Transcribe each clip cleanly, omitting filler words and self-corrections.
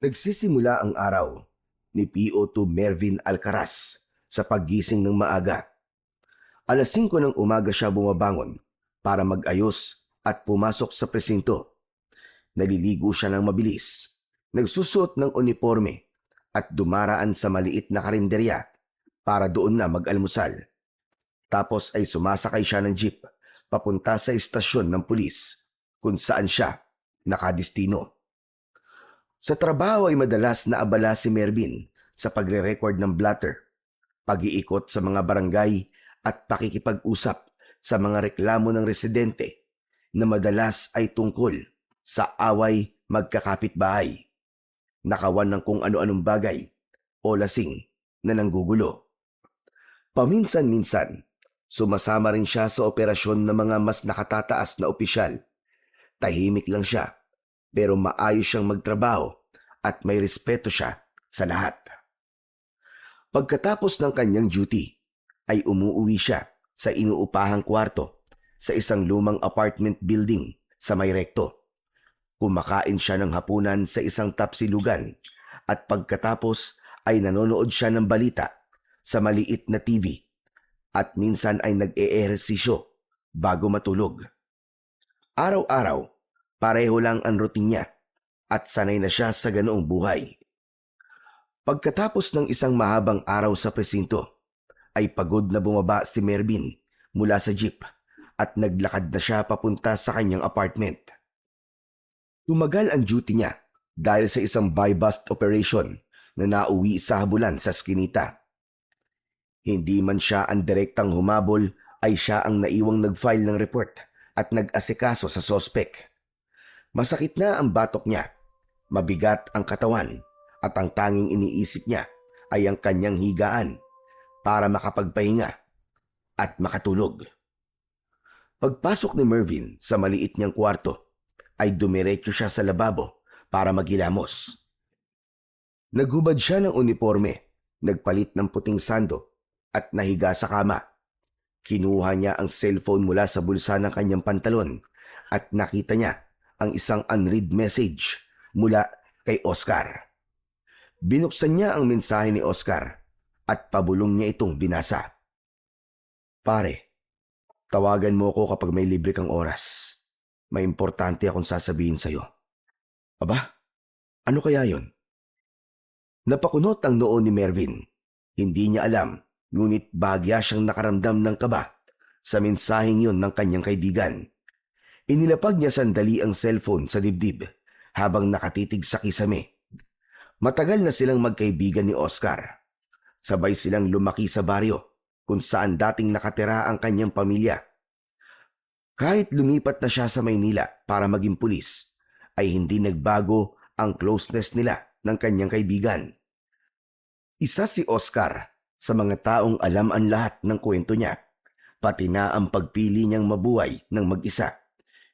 Nagsisimula ang araw ni PO2 Mervin Alcaraz sa paggising ng maaga. Alas 5 ng umaga siya bumabangon para mag-ayos at pumasok sa presinto. Naliligo siya ng mabilis, nagsusuot ng uniforme at dumaraan sa maliit na karinderya para doon na mag-almusal. Tapos ay sumasakay siya ng jeep papunta sa istasyon ng pulis kung saan siya nakadistino. Sa trabaho ay madalas na abala si Mervin sa pagre-record ng blatter, pag-iikot sa mga barangay at pakikipag-usap sa mga reklamo ng residente na madalas ay tungkol sa away magkakapitbahay, nakawan ng kung ano-anong bagay o lasing na nanggugulo. Paminsan-minsan, sumasama rin siya sa operasyon ng mga mas nakatataas na opisyal. Tahimik lang siya, pero maayos siyang magtrabaho at may respeto siya sa lahat. Pagkatapos ng kanyang duty, ay umuuwi siya sa inuupahang kwarto sa isang lumang apartment building sa May Recto. Kumakain siya ng hapunan sa isang tapsilugan at pagkatapos ay nanonood siya ng balita sa maliit na TV at minsan ay nag-eehersisyo bago matulog. Araw-araw, pareho lang ang routine niya at sanay na siya sa ganoong buhay. Pagkatapos ng isang mahabang araw sa presinto, ay pagod na bumaba si Mervin mula sa jeep at naglakad na siya papunta sa kanyang apartment. Tumagal ang duty niya dahil sa isang buy-bust operation na nauwi sa habulan sa Skinita. Hindi man siya ang direktang humabol ay siya ang naiwang nag-file ng report at nag-asikaso sa sospek. Masakit na ang batok niya, mabigat ang katawan at ang tanging iniisip niya ay ang kanyang higaan para makapagpahinga at makatulog. Pagpasok ni Mervin sa maliit niyang kwarto ay dumiretso siya sa lababo para maghilamos. Naghubad siya ng uniforme, nagpalit ng puting sando at nahiga sa kama. Kinuha niya ang cellphone mula sa bulsa ng kanyang pantalon at nakita niya ang isang unread message mula kay Oscar. Binuksan niya ang mensahe ni Oscar at pabulong niya itong binasa. "Pare, tawagan mo ako kapag may libre kang oras. May importante akong sasabihin sa'yo." Aba, ano kaya yon? Napakunot ang noo ni Mervin. Hindi niya alam, ngunit bahagya siyang nakaramdam ng kaba sa mensaheng yon ng kanyang kaibigan. Inilapag niya sandali ang cellphone sa dibdib habang nakatitig sa kisame. Matagal na silang magkaibigan ni Oscar. Sabay silang lumaki sa baryo kung saan dating nakatira ang kanyang pamilya. Kahit lumipat na siya sa Maynila para maging pulis, ay hindi nagbago ang closeness nila ng kanyang kaibigan. Isa si Oscar sa mga taong alam ang lahat ng kwento niya, pati na ang pagpili niyang mabuhay ng mag-isa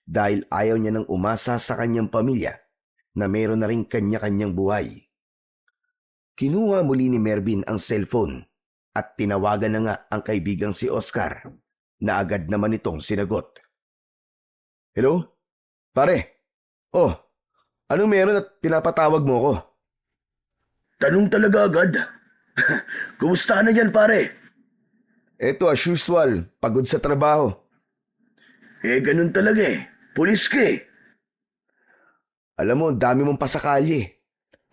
dahil ayaw niya nang umasa sa kanyang pamilya na meron na rin kanya-kanyang buhay. Kinuha muli ni Mervin ang cellphone at tinawagan na nga ang kaibigang si Oscar na agad naman itong sinagot. "Hello? Pare? Oh, anong meron at pinapatawag mo ko?" Tanong talaga agad. Kumusta ka na dyan, pare? "Eto as usual, pagod sa trabaho." Ganun talaga eh. Pulis ka eh. "Alam mo, dami mong pasakali.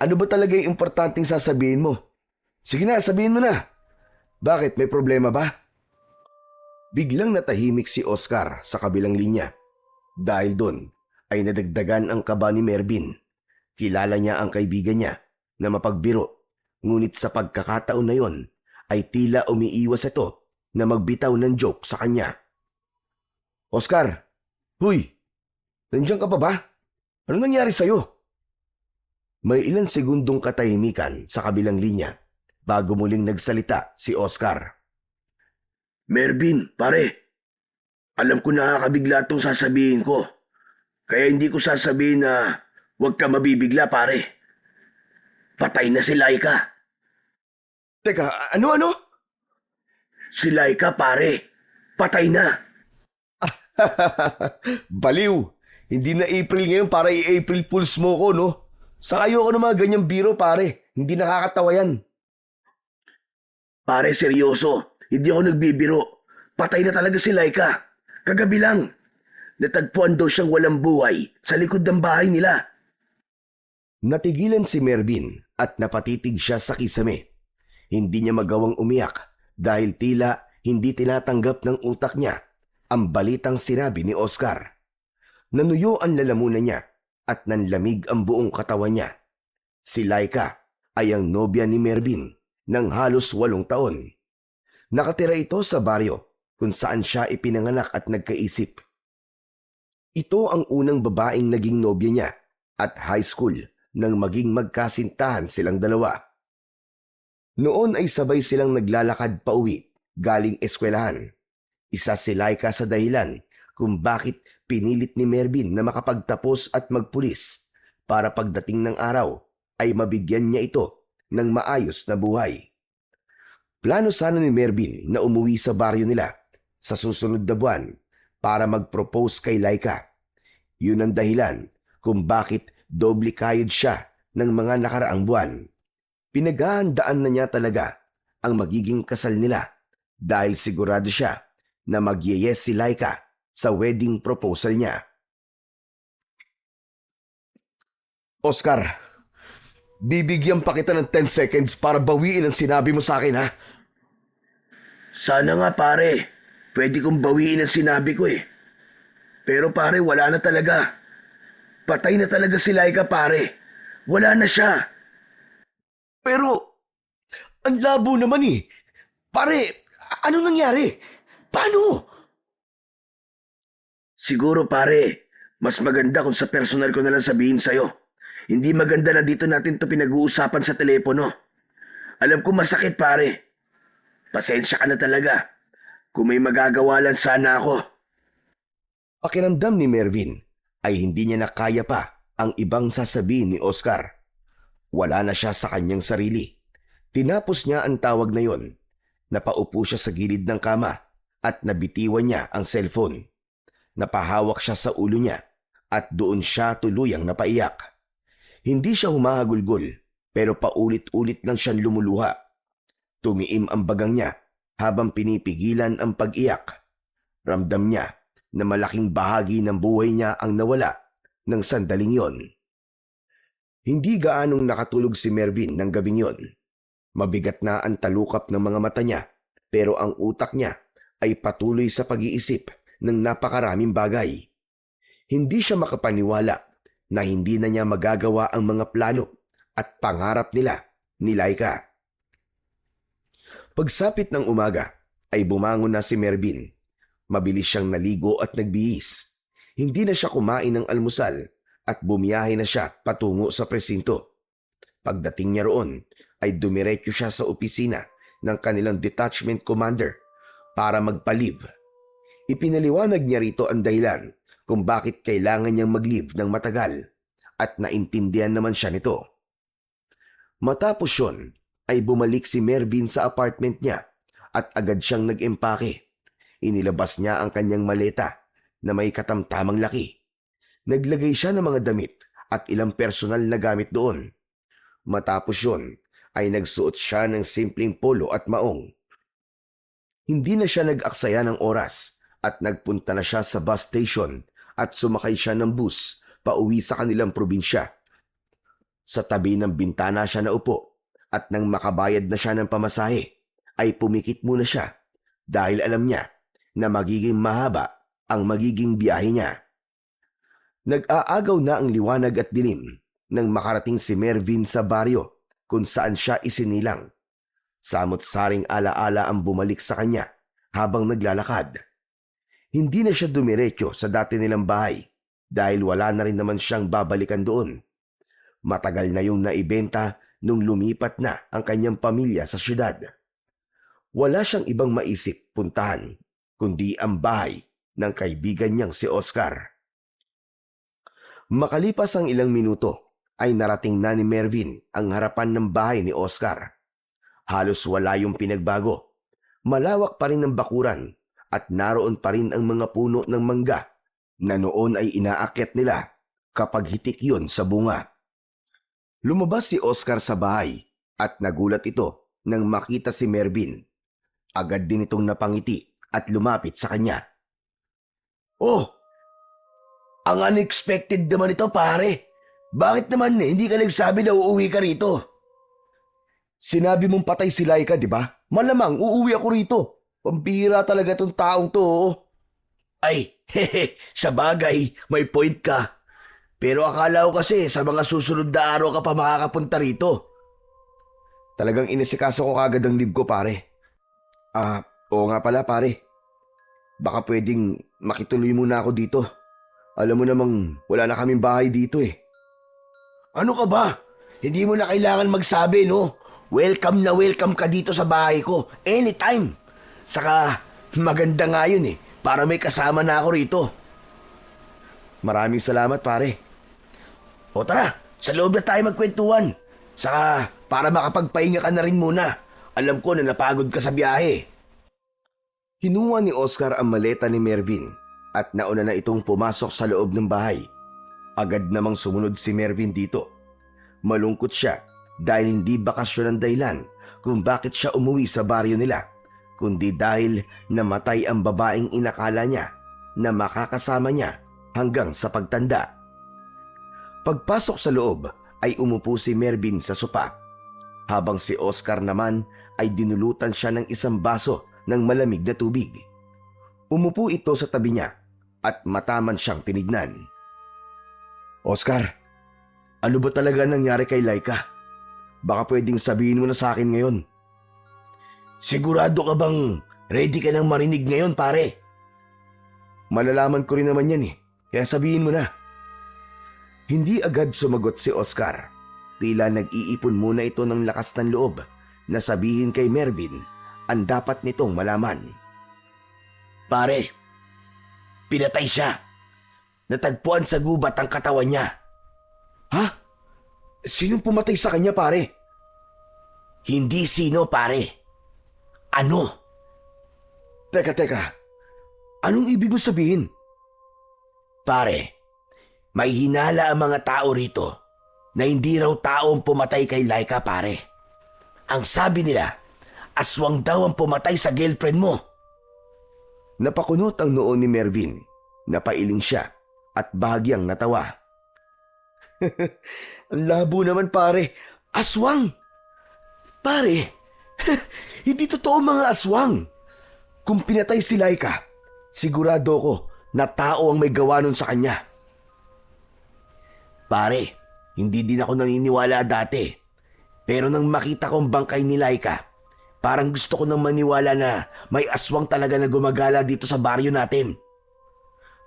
Ano ba talaga yung importanteng sasabihin mo? Sige na, sabihin mo na. Bakit, may problema ba?" Biglang natahimik si Oscar sa kabilang linya. Dahil doon ay nadagdagan ang kaba ni Mervin. Kilala niya ang kaibigan niya na mapagbiro. Ngunit sa pagkakataon na yon ay tila umiiwas ito na magbitaw ng joke sa kanya. "Oscar, huy, nandiyan ka pa ba? Ano nangyari sa'yo?" May ilang segundong katahimikan sa kabilang linya bago muling nagsalita si Oscar. Mervin, pare. Alam ko nakakabigla itong sasabihin ko. Kaya hindi ko sasabihin na huwag ka mabibigla, pare. Patay na si Laika. Teka, ano? Si Laika, pare. Patay na. Baliw! Hindi na April ngayon para i-April Fools mo ko, no? Sa ayoko ng mga ganyang biro, pare. Hindi nakakatawa yan. Pare, seryoso. Hindi ako nagbibiro. Patay na talaga si Laika. Kagabi lang. Natagpuan daw siyang walang buhay sa likod ng bahay nila. Natigilan si Mervin at napatitig siya sa kisame. Hindi niya magawang umiyak dahil tila hindi tinatanggap ng utak niya ang balitang sinabi ni Oscar. Nanuyo ang lalamunan niya at nanlamig ang buong katawan niya. Si Laika ay ang nobya ni Mervin ng halos 8 taon. Nakatira ito sa baryo kung saan siya ipinanganak at nagkaisip. Ito ang unang babaeng naging nobya niya at high school nang maging magkasintahan silang dalawa. Noon ay sabay silang naglalakad pauwi galing eskwelahan. Isa si Laika sa dahilan kung bakit pinilit ni Mervin na makapagtapos at magpulis para pagdating ng araw ay mabigyan niya ito ng maayos na buhay. Plano sana ni Mervin na umuwi sa baryo nila sa susunod na buwan para mag-propose kay Laika. Yun ang dahilan kung bakit doble kayod siya ng mga nakaraang buwan. Pinaghahandaan na niya talaga ang magiging kasal nila dahil sigurado siya na mag-yes si Laika sa wedding proposal niya. Oscar, bibigyan pa kita ng 10 seconds para bawiin ang sinabi mo sa akin, ha? Sana nga pare. Pwede kong bawiin ang sinabi ko eh. Pero pare, wala na talaga. Patay na talaga si Laika, pare. Wala na siya. Pero, ang labo naman eh. Pare, ano nangyari? Paano? Siguro pare, mas maganda kung sa personal ko na lang sabihin sa'yo. Hindi maganda na dito natin to pinag-uusapan sa telepono. Alam ko masakit pare. Pasensya ka na talaga. Kung may magagawa lang sana ako. Pakiramdam ni Mervin ay hindi niya na kaya pa ang ibang sasabihin ni Oscar. Wala na siya sa kanyang sarili. Tinapos niya ang tawag na yon. Napaupo siya sa gilid ng kama at nabitiwan niya ang cellphone. Napahawak siya sa ulo niya at doon siya tuluyang napaiyak. Hindi siya humahagulgol pero paulit-ulit lang siyang lumuluha. Tumiim ang bagang niya habang pinipigilan ang pag-iyak. Ramdam niya na malaking bahagi ng buhay niya ang nawala ng sandaling yon. Hindi gaanong nakatulog si Mervin ng gabing yon. Mabigat na ang talukap ng mga mata niya pero ang utak niya ay patuloy sa pag-iisip ng napakaraming bagay. Hindi siya makapaniwala na hindi na niya magagawa ang mga plano at pangarap nila ni Laika. Pagsapit ng umaga ay bumangon na si Mervin. Mabilis siyang naligo at nagbihis. Hindi na siya kumain ng almusal at bumiyahe na siya patungo sa presinto. Pagdating niya roon ay dumiretso siya sa opisina ng kanilang detachment commander para magpa-leave. Ipinaliwanag niya rito ang dahilan kung bakit kailangan niyang mag-leave ng matagal at naintindihan naman siya nito. Matapos yun ay bumalik si Mervin sa apartment niya at agad siyang nag-empake. Inilabas niya ang kanyang maleta na may katamtamang laki. Naglagay siya ng mga damit at ilang personal na gamit doon. Matapos yun ay nagsuot siya ng simpleng polo at maong. Hindi na siya nag-aksaya ng oras at nagpunta na siya sa bus station at sumakay siya ng bus pauwi sa kanilang probinsya. Sa tabi ng bintana siya naupo at nang makabayad na siya ng pamasahe ay pumikit muna siya dahil alam niya na magiging mahaba ang magiging biyahe niya. Nag-aagaw na ang liwanag at dilim nang makarating si Mervin sa baryo kung saan siya isinilang. Samot-saring alaala ang bumalik sa kanya habang naglalakad. Hindi na siya dumiretso sa dati nilang bahay dahil wala na rin naman siyang babalikan doon. Matagal na yung naibenta nung lumipat na ang kanyang pamilya sa syudad. Wala siyang ibang maisip puntahan kundi ang bahay ng kaibigan niyang si Oscar. Makalipas ang ilang minuto ay narating na ni Mervin ang harapan ng bahay ni Oscar. Halos wala yung pinagbago. Malawak pa rin ang bakuran at naroon pa rin ang mga puno ng mangga na noon ay inaakyat nila kapag hitik yun sa bunga. Lumabas si Oscar sa bahay at nagulat ito nang makita si Mervin. Agad din itong napangiti at lumapit sa kanya. Oh, ang unexpected naman ito pare. Bakit naman hindi ka nagsabi na uuwi ka rito? Sinabi mong patay si Laika, di ba? Malamang uuwi ako rito. Pambihira talaga itong taong to. Ay, hehe, sa bagay, may point ka. Pero akala ko kasi sa mga susunod na araw ka pa makakapunta rito. Talagang inisikaso ko kagad ang leave ko, pare. Oo nga pala, pare. Baka pwedeng makituloy muna ako dito. Alam mo namang wala na kaming bahay dito eh. Ano ka ba? Hindi mo na kailangan magsabi, no? Welcome na welcome ka dito sa bahay ko. Anytime. Saka, maganda nga yun eh. Para may kasama na ako rito. Maraming salamat, pare. O tara, sa loob na tayo magkwentuhan. Saka, para makapagpahinga ka na rin muna. Alam ko na napagod ka sa biyahe. Kinuha ni Oscar ang maleta ni Mervin at nauna na itong pumasok sa loob ng bahay. Agad namang sumunod si Mervin dito. Malungkot siya dahil hindi bakasyon ang dahilan kung bakit siya umuwi sa baryo nila, kundi dahil namatay ang babaeng inakala niya na makakasama niya hanggang sa pagtanda. Pagpasok sa loob ay umupo si Mervin sa sopa, habang si Oscar naman ay dinulutan siya ng isang baso ng malamig na tubig. Umupo ito sa tabi niya at mataman siyang tinignan. Oscar, ano ba talaga nangyari kay Laika? Baka pwedeng sabihin mo na sa akin ngayon. Sigurado ka bang ready ka nang marinig ngayon, pare? Malalaman ko rin naman yan eh, kaya sabihin mo na. Hindi agad sumagot si Oscar. Tila nag-iipon muna ito ng lakas ng loob na sabihin kay Mervin ang dapat nitong malaman. Pare, pinatay siya. Natagpuan sa gubat ang katawan niya. Ha? Sinong pumatay sa kanya, pare? Hindi sino, pare. Ano? Teka. Anong ibig mo sabihin? Pare, may hinala ang mga tao rito na hindi raw tao ang pumatay kay Laika, pare. Ang sabi nila, aswang daw ang pumatay sa girlfriend mo. Napakunot ang noo ni Mervin. Napailing siya at bahagyang natawa. Ang labo naman, pare. Aswang! Pare, hindi totoo mga aswang. Kung pinatay si Laika, sigurado ko na tao ang may gawa nun sa kanya. Pare, hindi din ako naniniwala dati. Pero nang makita kong bangkay ni Laika, parang gusto ko nang maniwala na may aswang talaga na gumagala dito sa baryo natin.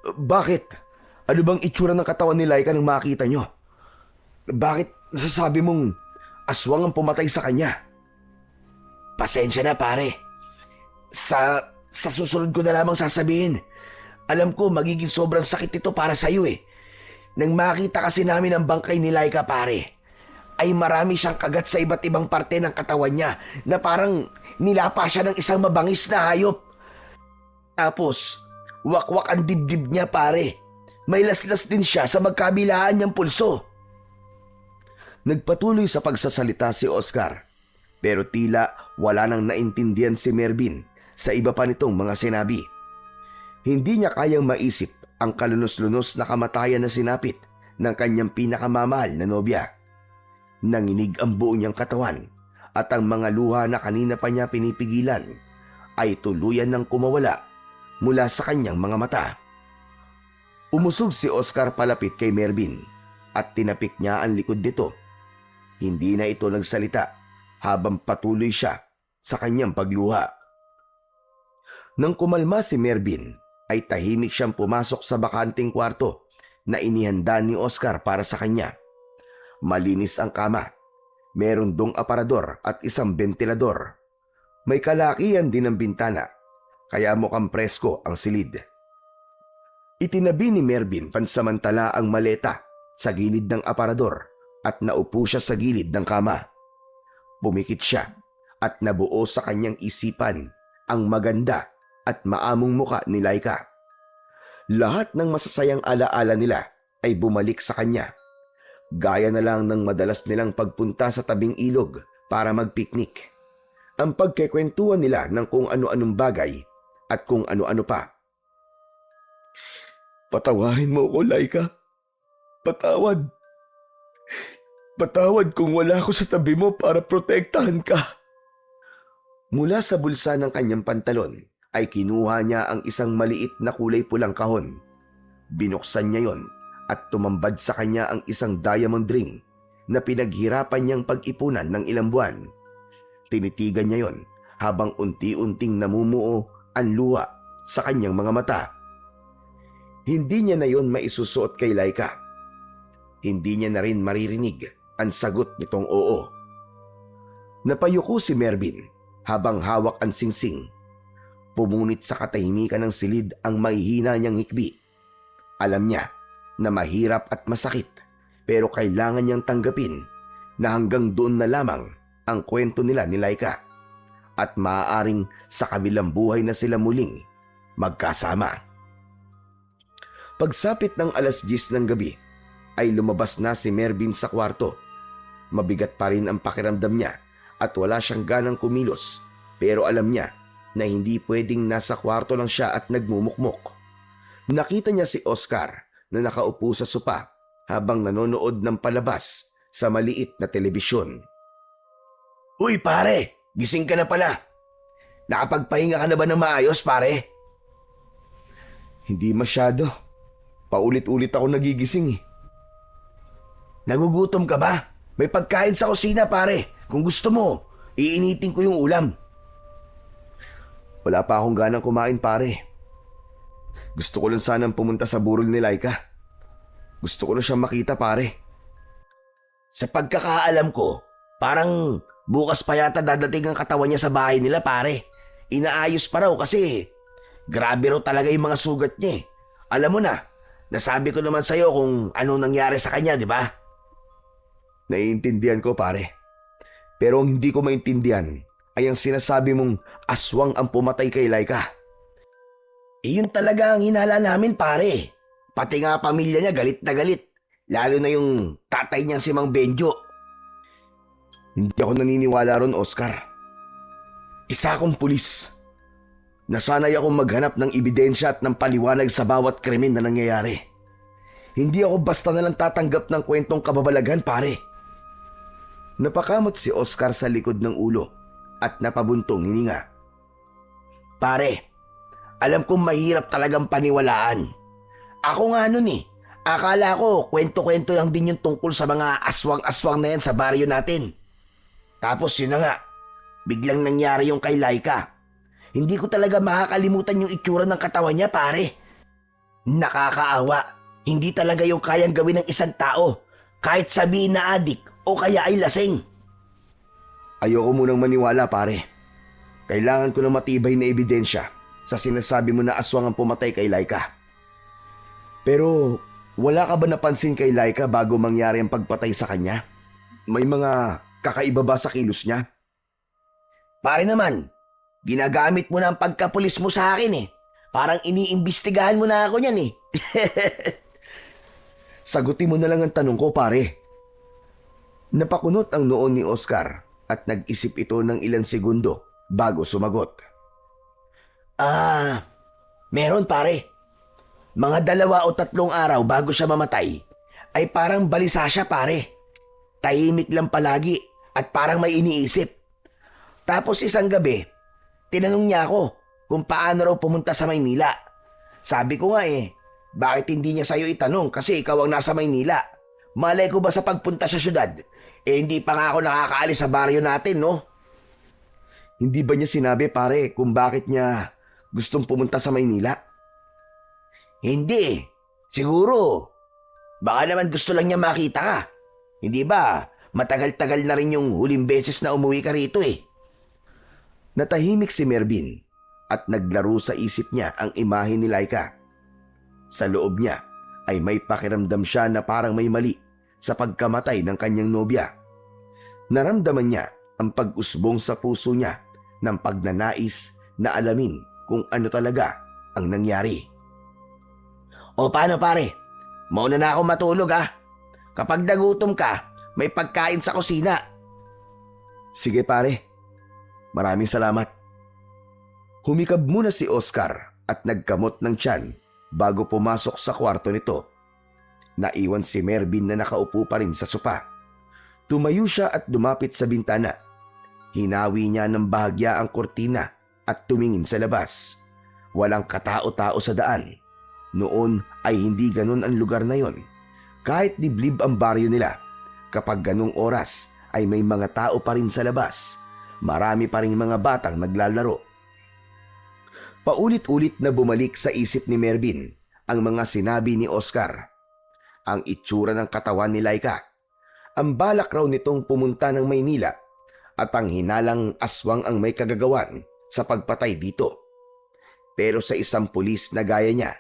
Bakit? Ano bang itsura ng katawan ni Laika nang makita nyo? Bakit nasasabi mong aswang ang pumatay sa kanya? Pasensya na, pare. Sa susunod ko na lamang sasabihin. Alam ko magiging sobrang sakit ito para sa iyo eh. Nang makita kasi namin ang bangkay ni Laika, pare, ay marami siyang kagat sa iba't ibang parte ng katawan niya na parang nilapa siya ng isang mabangis na hayop. Tapos, wakwak ang dibdib niya, pare. May laslas din siya sa magkabilaan niyang pulso. Nagpatuloy sa pagsasalita si Oscar, pero tila wala nang naintindihan si Mervin sa iba pa nitong mga sinabi. Hindi niya kayang maisip ang kalunos-lunos na kamatayan na sinapit ng kanyang pinakamamahal na nobya. Nanginig ang buo niyang katawan at ang mga luha na kanina pa niya pinipigilan ay tuluyan ng kumawala mula sa kanyang mga mata. Umusog si Oscar palapit kay Mervin at tinapik niya ang likod nito. Hindi na ito nagsalita habang patuloy siya sa kanyang pagluha. Nang kumalma si Mervin, ay tahimik siyang pumasok sa bakanting kwarto na inihanda ni Oscar para sa kanya. Malinis ang kama, meron dong aparador at isang bentilador. May kalakihan din ang bintana, kaya mukhang presko ang silid. Itinabi ni Mervin pansamantala ang maleta sa gilid ng aparador at naupo siya sa gilid ng kama. Pumikit siya at nabuo sa kanyang isipan ang maganda at maamong muka ni Laika. Lahat ng masasayang alaala nila ay bumalik sa kanya. Gaya na lang ng madalas nilang pagpunta sa tabing ilog para magpiknik. Ang pagkikwentuhan nila ng kung ano-anong bagay at kung ano-ano pa. Patawarin mo ko, Laika. Patawad. Patawad kung wala ako sa tabi mo para protektahan ka. Mula sa bulsa ng kanyang pantalon ay kinuha niya ang isang maliit na kulay pulang kahon. Binuksan niya yon at tumambad sa kanya ang isang diamond ring na pinaghirapan niyang pag-ipunan ng ilang buwan. Tinitigan niya yon habang unti-unting namumuo ang luha sa kanyang mga mata. Hindi niya na yon maisusuot kay Laika. Hindi niya na rin maririnig ang sagot nitong oo. Napayuko si Mervin habang hawak ang singsing. Pumunit sa katahimikan ng silid ang mahihina niyang hikbi. Alam niya na mahirap at masakit pero kailangan niyang tanggapin na hanggang doon na lamang ang kwento nila ni Laika at maaaring sa kabilang buhay na sila muling magkasama. Pagsapit ng 10:00 ng gabi ay lumabas na si Mervin sa kwarto. Mabigat pa rin ang pakiramdam niya at wala siyang ganang kumilos pero alam niya na hindi pwedeng nasa kwarto lang siya at nagmumukmok. Nakita niya si Oscar na nakaupo sa sopa habang nanonood ng palabas sa maliit na telebisyon. Uy pare, gising ka na pala. Nakapagpahinga ka na ba ng maayos pare? Hindi masyado. Paulit-ulit ako nagigising eh. Nagugutom ka ba? May pagkain sa kusina pare. Kung gusto mo, iinitin ko yung ulam. Wala pa akong ganang kumain pare. Gusto ko lang sanang pumunta sa burol ni Laika. Gusto ko na siyang makita pare. Sa pagkakaalam ko, parang bukas pa yata dadating ang katawan niya sa bahay nila pare. Inaayos pa raw kasi grabe raw talaga yung mga sugat niya eh. Alam mo na, nasabi ko naman sa'yo kung anong nangyari sa kanya, di ba? Naiintindihan ko pare. Pero ang hindi ko maintindihan ay ang sinasabi mong aswang ang pumatay kay Laika. Yun talaga ang hinala namin pare. Pati nga pamilya niya galit na galit. Lalo na yung tatay niyang si Mang Benjo. Hindi ako naniniwala ron, Oscar. Isa akong pulis. Nasanay akong maghanap ng ebidensya at ng paliwanag sa bawat krimen na nangyayari. Hindi ako basta nalang tatanggap ng kwentong kababalaghan, pare. Napakamot si Oscar sa likod ng ulo at napabuntong hininga. Pare, alam kong mahirap talagang paniwalaan. Ako nga nun eh. Akala ko kwento-kwento lang din yung tungkol sa mga aswang-aswang na yan sa baryo natin. Tapos yun na nga, biglang nangyari yung kay Laika. Hindi ko talaga makakalimutan yung itsura ng katawan niya pare. Nakakaawa. Hindi talaga yung kayang gawin ng isang tao. Kahit sabihin na adik o kaya ay lasing. Ayoko munang maniwala pare. Kailangan ko ng matibay na ebidensya sa sinasabi mo na aswang ang pumatay kay Laika. Pero wala ka ba napansin kay Laika bago mangyari ang pagpatay sa kanya? May mga kakaiba ba sa kilos niya? Pare naman, ginagamit mo na ang pagkapulis mo sa akin eh. Parang iniimbestigahan mo na ako niyan eh. Sagutin mo na lang ang tanong ko pare. Napakunot ang noon ni Oscar at nag-isip ito ng ilang segundo bago sumagot. Meron pare. Mga 2 o 3 araw bago siya mamatay, ay parang balisa siya pare. Tahimik lang palagi at parang may iniisip. Tapos isang gabi, tinanong niya ako kung paano raw pumunta sa Maynila. Sabi ko nga bakit hindi niya sa'yo itanong kasi ikaw ang nasa Maynila. Malay ko ba sa pagpunta sa syudad? Hindi pa nga ako nakakaalis sa baryo natin, no? Hindi ba niya sinabi pare kung bakit niya gustong pumunta sa Maynila? Hindi. Siguro. Baka naman gusto lang niya makita ka. Hindi ba? Matagal-tagal na rin yung huling beses na umuwi ka rito eh. Natahimik si Mervin at naglaro sa isip niya ang imahe ni Laika. Sa loob niya ay may pakiramdam siya na parang may mali sa pagkamatay ng kanyang nobya. Naramdaman niya ang pag-usbong sa puso niya ng pagnanais na alamin kung ano talaga ang nangyari. O paano pare? Mauna na ako matulog ha. Kapag nagutom ka, may pagkain sa kusina. Sige pare, maraming salamat. Humikab muna si Oscar at nagkamot ng tiyan bago pumasok sa kwarto nito. Naiwan si Mervin na nakaupo pa rin sa sopa. Tumayo siya at lumapit sa bintana. Hinawi niya ng bahagya ang kortina at tumingin sa labas. Walang katao-tao sa daan. Noon ay hindi ganun ang lugar na yon. Kahit liblib ang baryo nila, kapag ganung oras ay may mga tao pa rin sa labas. Marami pa rin mga batang naglalaro. Paulit-ulit na bumalik sa isip ni Mervin ang mga sinabi ni Oscar. Ang itsura ng katawan ni Laika. Ang balak raw nitong pumunta ng Maynila at ang hinalang aswang ang may kagagawan sa pagpatay dito. Pero sa isang pulis na gaya niya,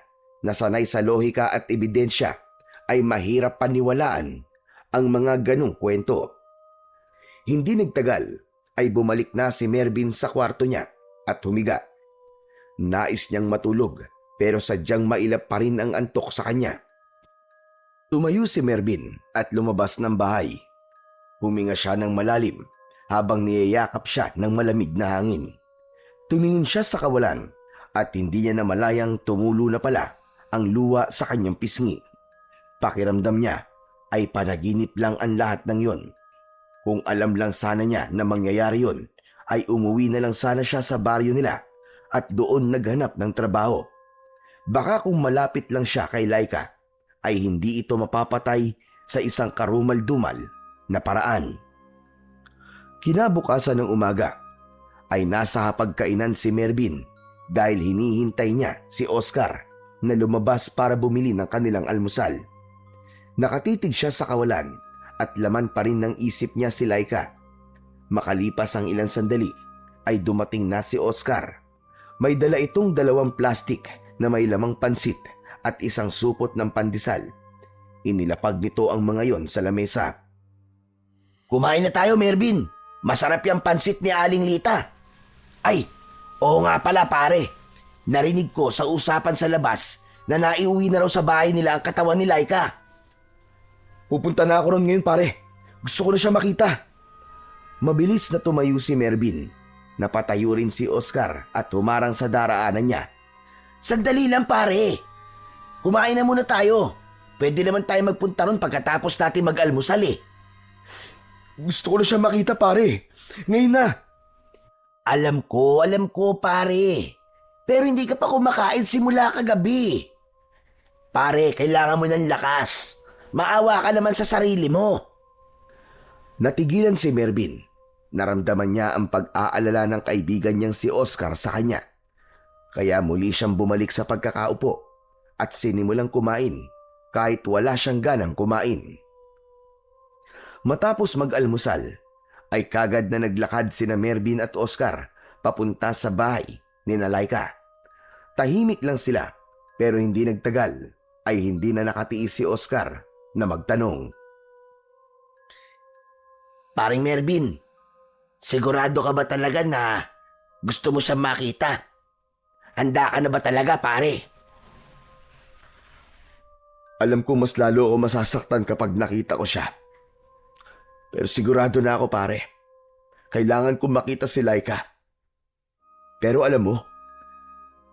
na sanay sa lohika at ebidensya, ay mahirap paniwalaan ang mga ganong kwento. Hindi nagtagal ay bumalik na si Mervin sa kwarto niya at humiga. Nais niyang matulog pero sadyang mailap pa rin ang antok sa kanya. Tumayo si Mervin at lumabas ng bahay. Huminga siya ng malalim habang niyayakap siya ng malamig na hangin. Tumingin siya sa kawalan at hindi niya namalayang tumulo na pala ang luwa sa kanyang pisngi. Pakiramdam niya ay panaginip lang ang lahat ng yon. Kung alam lang sana niya na mangyayari yon, ay umuwi na lang sana siya sa baryo nila at doon naghanap ng trabaho. Baka kung malapit lang siya kay Laika, ay hindi ito mapapatay sa isang karumal-dumal na paraan. Kinabukasan ng umaga, ay nasa hapagkainan si Mervin dahil hinihintay niya si Oscar na lumabas para bumili ng kanilang almusal. Nakatitig siya sa kawalan at laman pa rin ng isip niya si Laika. Makalipas ang ilang sandali, ay dumating na si Oscar. May dala itong 2 plastik na may lamang pansit at isang supot ng pandesal. Inilapag nito ang mga yon sa lamesa. Kumain na tayo, Mervin. Masarap yung pansit ni Aling Lita. Ay, oo nga pala pare. Narinig ko sa usapan sa labas na naiuwi na raw sa bahay nila ang katawan ni Laika. Pupunta na ako ron ngayon pare. Gusto ko na siya makita. Mabilis na tumayo si Mervin. Napatayo rin si Oscar at humarang sa daraanan niya. Sandali lang pare. Kumain na muna tayo. Pwede naman tayo magpunta ron pagkatapos natin mag-almusal eh. Gusto ko na siya makita pare. Ngayon na. Alam ko pare. Pero hindi ka pa kumakain simula kagabi. Pare, kailangan mo ng lakas. Maawa ka naman sa sarili mo. Natigilan si Mervin. Naramdaman niya ang pag-aalala ng kaibigan niyang si Oscar sa kanya. Kaya muli siyang bumalik sa pagkakaupo at sinimulang kumain kahit wala siyang ganang kumain. Matapos mag-almusal, ay kagad na naglakad sina Mervin at Oscar papunta sa bahay ni Laika. Tahimik lang sila pero hindi nagtagal ay hindi na nakatiis si Oscar na magtanong. Paring Mervin, sigurado ka ba talaga na gusto mo siyang makita? Handa ka na ba talaga pare? Alam ko mas lalo ako masasaktan kapag nakita ko siya. Pero sigurado na ako pare. Kailangan kong makita si Laika. Pero alam mo,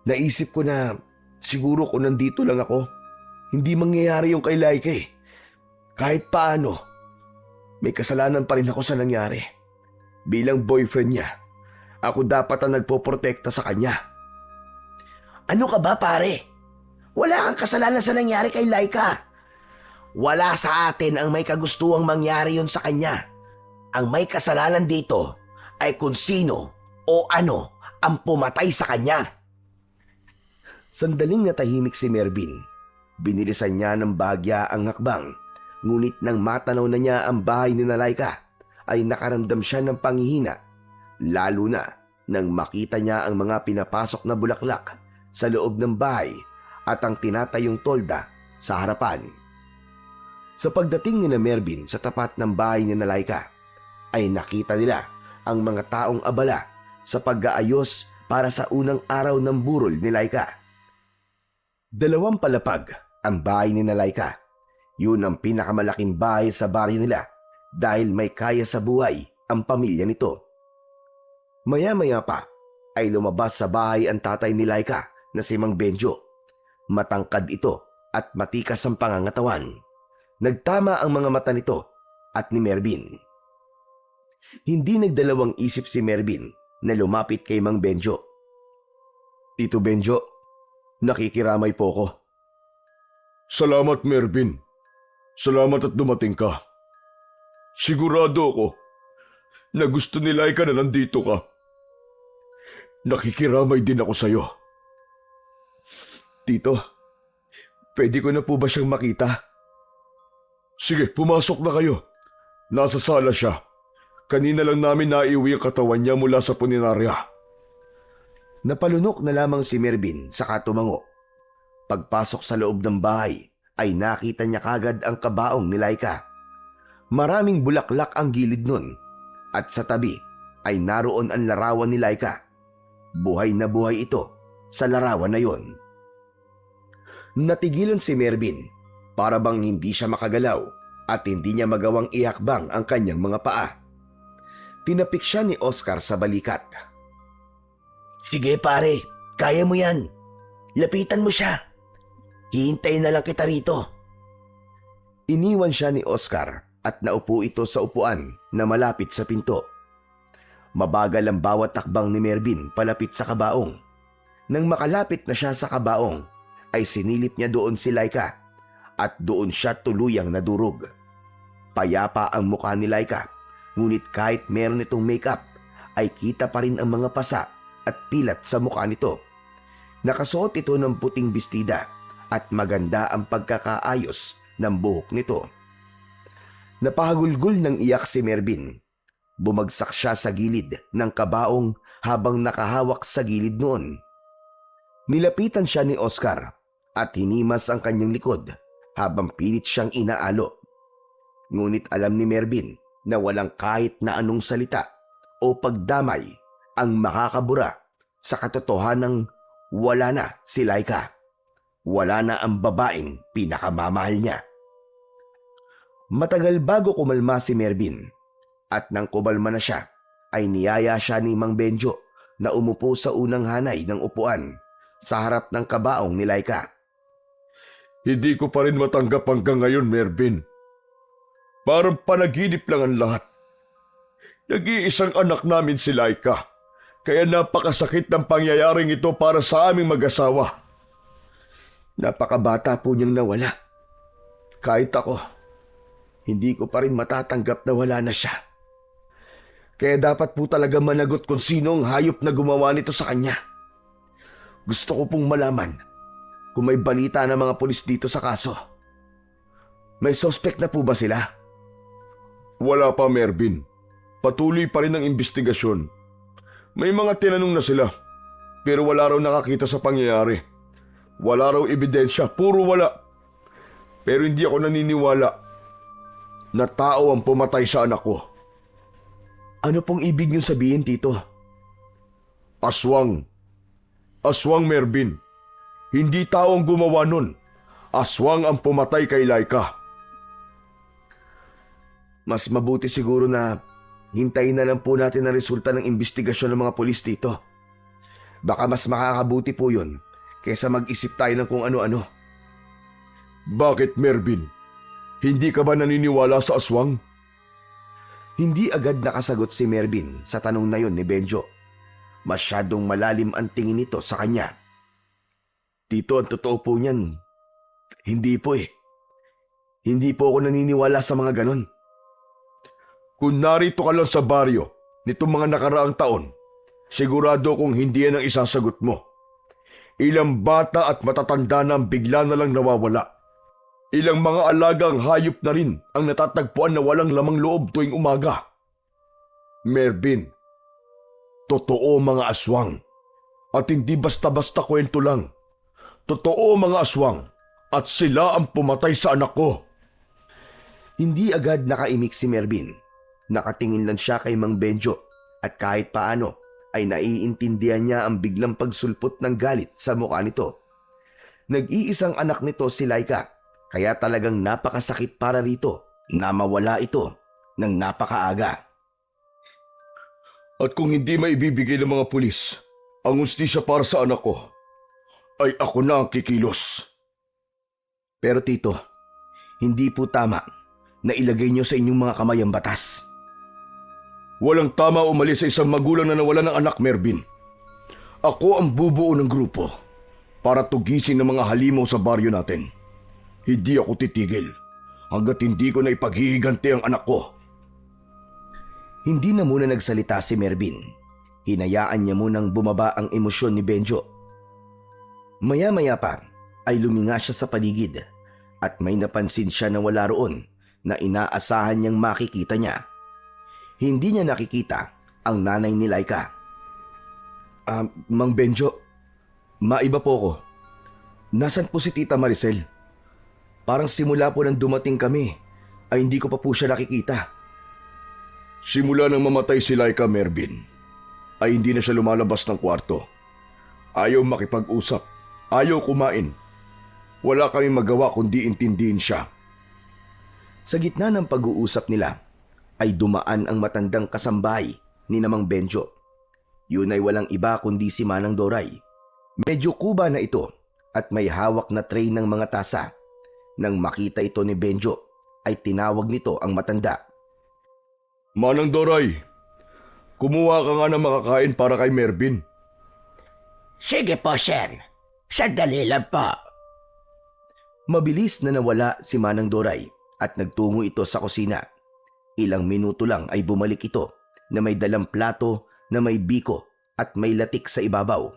naisip ko na siguro kung nandito lang ako, hindi mangyayari yung kay Laika eh. Kahit paano, may kasalanan pa rin ako sa nangyari. Bilang boyfriend niya, ako dapat ang nagpoprotekta sa kanya. Ano ka ba pare? Wala kang kasalanan sa nangyari kay Laika. Wala sa atin ang may kagustuhang mangyari yun sa kanya. Ang may kasalanan dito ay kung sino o ano ang pumatay sa kanya. Sandaling natahimik si Mervin. Binilisan niya ng bahagya ang hakbang. Ngunit nang matanaw na niya ang bahay ni Laika, ay nakaramdam siya ng panghihina. Lalo na nang makita niya ang mga pinapasok na bulaklak sa loob ng bahay at ang tinatayong tolda sa harapan. Sa pagdating ni Mervin sa tapat ng bahay ni Laika, ay nakita nila ang mga taong abala sa pag-aayos para sa unang araw ng burol ni Laika. 2 palapag ang bahay ni Laika. Yun ang pinakamalaking bahay sa baryo nila dahil may kaya sa buhay ang pamilya nito. Maya-maya pa ay lumabas sa bahay ang tatay ni Laika na si Mang Benjo. Matangkad ito at matikas ang pangangatawan. Nagtama ang mga mata nito at ni Mervin. Hindi nagdalawang isip si Mervin na lumapit kay Mang Benjo. Tito Benjo, nakikiramay po ko. Salamat, Mervin. Salamat at dumating ka. Sigurado ako na gusto ni Laika na nandito ka. Nakikiramay din ako sa'yo. Tito, pwede ko na po ba siyang makita? Sige, pumasok na kayo. Nasa sala siya. Kanina lang namin naiuwi ang katawan niya mula sa puninarya. Napalunok na lamang si Mervin saka tumango. Pagpasok sa loob ng bahay ay nakita niya kagad ang kabaong ni Laika. Maraming bulaklak ang gilid nun at sa tabi ay naroon ang larawan ni Laika. Buhay na buhay ito sa larawan na yon. Natigilan si Mervin para bang hindi siya makagalaw at hindi niya magawang ihakbang ang kanyang mga paa. Tinapik siya ni Oscar sa balikat. Sige pare, kaya mo yan. Lapitan mo siya. Hihintayin na lang kita rito. Iniwan siya ni Oscar at naupo ito sa upuan na malapit sa pinto. Mabagal ang bawat takbang ni Mervin palapit sa kabaong. Nang makalapit na siya sa kabaong, ay sinilip niya doon si Laika at doon siya tuluyang nadurog. Payapa ang mukha ni Laika, ngunit kahit meron itong makeup, ay kita pa rin ang mga pasa at pilat sa mukha nito. Nakasuot ito ng puting bestida at maganda ang pagkakaayos ng buhok nito. Napahagulgol ng iyak si Mervin. Bumagsak siya sa gilid ng kabaong habang nakahawak sa gilid noon. Nilapitan siya ni Oscar at hinimas ang kanyang likod habang pilit siyang inaalo. Ngunit alam ni Mervin na walang kahit na anong salita o pagdamay ang makakabura sa katotohanang wala na si Laika. Wala na ang babaeng pinakamamahal niya. Matagal bago kumalma si Mervin at nang kumalma na siya ay niyaya siya ni Mang Benjo na umupo sa unang hanay ng upuan sa harap ng kabaong ni Laika. Hindi ko pa rin matanggap hanggang ngayon, Mervin. Parang panaginip lang ang lahat. Nag-iisang anak namin si Laika, kaya napakasakit ng pangyayaring ito para sa aming mag-asawa. Napakabata po niyang nawala. Kahit ako, hindi ko pa rin matatanggap na wala na siya. Kaya dapat po talaga managot kung sino ang hayop na gumawa nito sa kanya. Gusto ko pong malaman kung may balita ng mga pulis dito sa kaso. May suspect na po ba sila? Wala pa, Mervin. Patuloy pa rin ang investigasyon. May mga tinanong na sila, pero wala raw nakakita sa pangyayari. Wala raw ebidensya, puro wala. Pero hindi ako naniniwala na tao ang pumatay sa anak ko. Ano pong ibig niyong sabihin, Tito? Aswang. Aswang, Mervin. Hindi tao ang gumawa nun. Aswang ang pumatay kay Laika. Mas mabuti siguro na hintayin na lang po natin ang resulta ng investigasyon ng mga pulis dito. Baka mas makakabuti po yun kaysa mag-isip tayo ng kung ano-ano. Bakit, Mervin? Hindi ka ba naniniwala sa aswang? Hindi agad nakasagot si Mervin sa tanong na yon ni Benjo. Masyadong malalim ang tingin nito sa kanya. Tito, ang totoo po niyan, hindi po eh. Hindi po ako naniniwala sa mga ganon. Kung narito ka lang sa baryo nitong mga nakaraang taon, sigurado kung hindi yan ang isasagot mo. Ilang bata at matatanda na ang bigla na lang nawawala. Ilang mga alagang hayop na rin ang natatagpuan na walang lamang loob tuwing umaga. Mervin, totoo mga aswang at hindi basta-basta kwento lang. Totoo mga aswang at sila ang pumatay sa anak ko. Hindi agad nakaimik si Mervin. Nakatingin lang siya kay Mang Benjo at kahit paano ay naiintindihan niya ang biglang pagsulpot ng galit sa mukha nito. Nag-iisang anak nito si Laika, Kaya talagang napakasakit para rito na mawala ito ng napakaaga. At kung hindi maibibigay ng mga pulis ang hustisya para sa anak ko, ay ako na ang kikilos. Pero tito, hindi po tama na ilagay niyo sa inyong mga kamay ang batas. Walang tama umalis sa isang magulang na nawala ng anak, Mervin. Ako ang bubuo ng grupo para tugisin ng mga halimaw sa baryo natin. Hindi ako titigil hanggat hindi ko na ipaghihiganti ang anak ko. Hindi na muna nagsalita si Mervin. Hinayaan niya munang bumaba ang emosyon ni Benjo. Maya-maya pa ay luminga siya sa paligid at may napansin siya na wala roon na inaasahan niyang makikita niya. Hindi niya nakikita ang nanay ni Laika. Mang Benjo, maiba po ko. Nasaan po si Tita Maricel? Parang simula po nang dumating kami ay hindi ko pa po siya nakikita. Simula nang mamatay si Laika, Mervin, ay hindi na siya lumalabas ng kwarto. Ayaw makipag-usap, ayaw kumain. Wala kami magawa kundi intindihin siya. Sa gitna ng pag-uusap nila, ay dumaan ang matandang kasambahay ni Namang Benjo. Yun ay walang iba kundi si Manang Doray. Medyo kuba na ito at may hawak na tray ng mga tasa. Nang makita ito ni Benjo, ay tinawag nito ang matanda. Manang Doray, kumuha ka nga ng makakain para kay Mervin. Sige po, sir. Sandali lang po. Mabilis na nawala si Manang Doray at nagtungo ito sa kusina. Ilang minuto lang ay bumalik ito na may dalang plato na may biko at may latik sa ibabaw.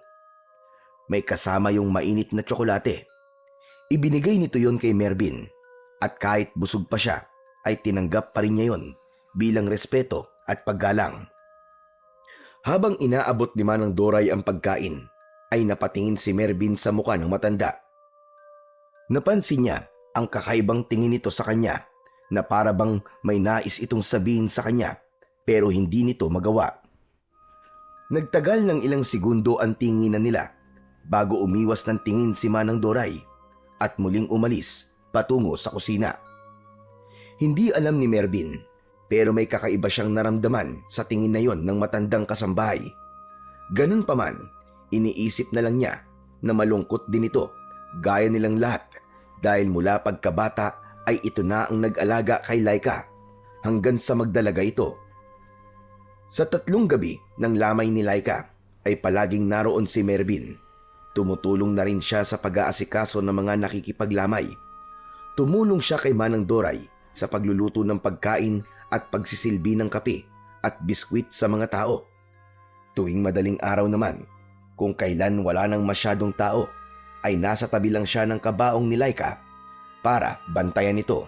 May kasama yung mainit na tsokolate. Ibinigay nito yon kay Mervin at kahit busog pa siya ay tinanggap pa rin niya yon bilang respeto at paggalang. Habang inaabot ni Manang Doray ang pagkain, ay napatingin si Mervin sa mukha ng matanda. Napansin niya ang kakaibang tingin nito sa kanya na para bang may nais itong sabihin sa kanya pero hindi nito magawa. Nagtagal ng ilang segundo ang tinginan nila bago umiwas ng tingin si Manang Doray at muling umalis patungo sa kusina. Hindi alam ni Mervin pero may kakaiba siyang naramdaman sa tingin na yon ng matandang kasambahay. Ganun pa man, iniisip na lang niya na malungkot din ito gaya nilang lahat dahil mula pagkabata ay ito na ang nag-alaga kay Laika hanggang sa magdalaga ito. Sa 3 gabi ng lamay ni Laika ay palaging naroon si Mervin. Tumutulong na rin siya sa pag-aasikaso ng mga nakikipaglamay. Tumulong siya kay Manang Doray sa pagluluto ng pagkain at pagsisilbi ng kape at biskwit sa mga tao. Tuwing madaling araw naman, kung kailan wala nang masyadong tao, ay nasa tabi lang siya ng kabaong ni Laika para bantayan ito.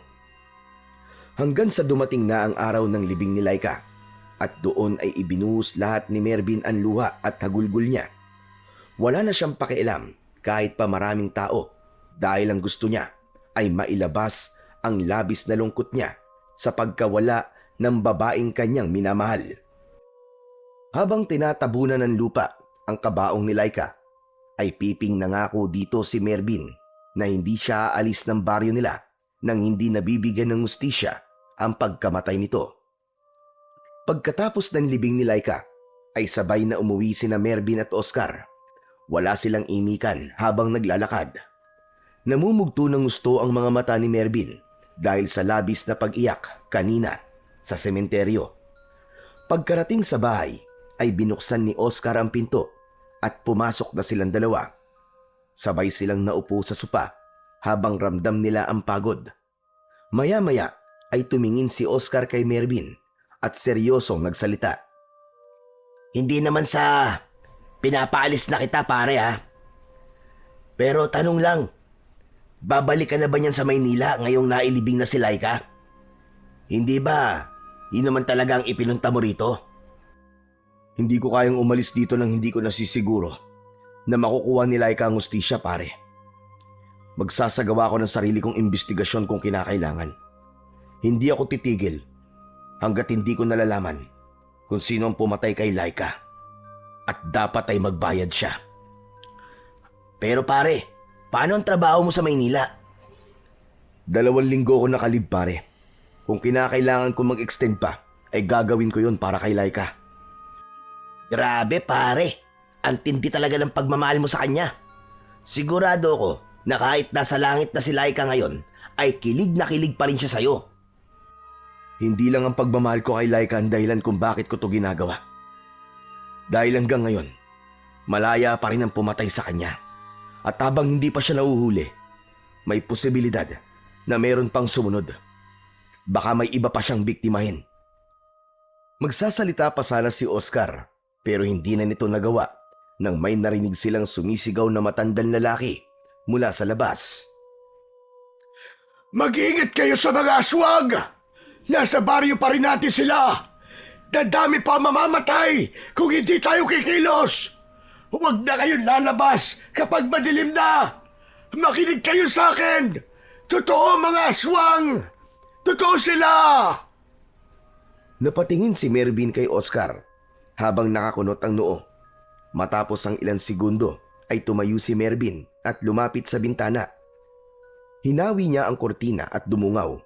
Hanggang sa dumating na ang araw ng libing ni Laika at doon ay ibinuhos lahat ni Mervin ang luha at hagulgul niya. Wala na siyang pakialam kahit pa maraming tao dahil ang gusto niya ay mailabas ang labis na lungkot niya sa pagkawala ng babaeng kanyang minamahal. Habang tinatabunan ng lupa ang kabaong ni Laika, ay piping nangako dito si Mervin na hindi siya aalis ng baryo nila nang hindi nabibigyan ng hustisya ang pagkamatay nito. Pagkatapos ng libing ni Laika, ay sabay na umuwi sina Mervin at Oscar. Wala silang imikan habang naglalakad. Namumugto ng gusto ang mga mata ni Mervin dahil sa labis na pag-iyak kanina sa sementeryo. Pagkarating sa bahay, ay binuksan ni Oscar ang pinto at pumasok na silang dalawa. Sabay silang naupo sa sopa habang ramdam nila ang pagod. Maya-maya ay tumingin si Oscar kay Mervin at seryosong nagsalita. Hindi naman sa pinapaalis na kita, pare, ha? Pero tanong lang, babalik ka na ba niyan sa Maynila ngayong nailibing na si Laika? Hindi ba yun naman talaga ang ipinunta mo rito? Hindi ko kayang umalis dito nang hindi ko nasisiguro na makukuha ni Laika ang hustisya, pare. Magsasagawa ko ng sarili kong investigasyon kung kinakailangan. Hindi ako titigil hanggat hindi ko nalalaman kung sino ang pumatay kay Laika. At dapat ay magbayad siya. Pero pare, paano ang trabaho mo sa Maynila? 2 linggo ko nakalib pare. Kung kinakailangan ko mag-extend pa, ay gagawin ko yon para kay Laika. Grabe pare, ang tindi talaga ng pagmamahal mo sa kanya. Sigurado ko na kahit nasa langit na si Laika ngayon, ay kilig na kilig pa rin siya sa'yo. Hindi lang ang pagmamahal ko kay Laika ang dahilan kung bakit ko to ginagawa. Dahil hanggang ngayon, malaya pa rin ang pumatay sa kanya. At habang hindi pa siya nauhuli, may posibilidad na meron pang sumunod. Baka may iba pa siyang biktimahin. Magsasalita pa sana si Oscar pero hindi na nito nagawa nang may narinig silang sumisigaw na matandang lalaki mula sa labas. Mag-ingat kayo sa mga aswang! Nasa baryo pa rin natin sila! Dadami pa mamamatay kung hindi tayo kikilos! Huwag na kayong lalabas kapag madilim na! Makinig kayo sa akin! Totoo mga aswang! Totoo sila! Napatingin si Mervin kay Oscar habang nakakunot ang noo. Matapos ang ilang segundo ay tumayo si Mervin at lumapit sa bintana. Hinawi niya ang kortina at dumungaw.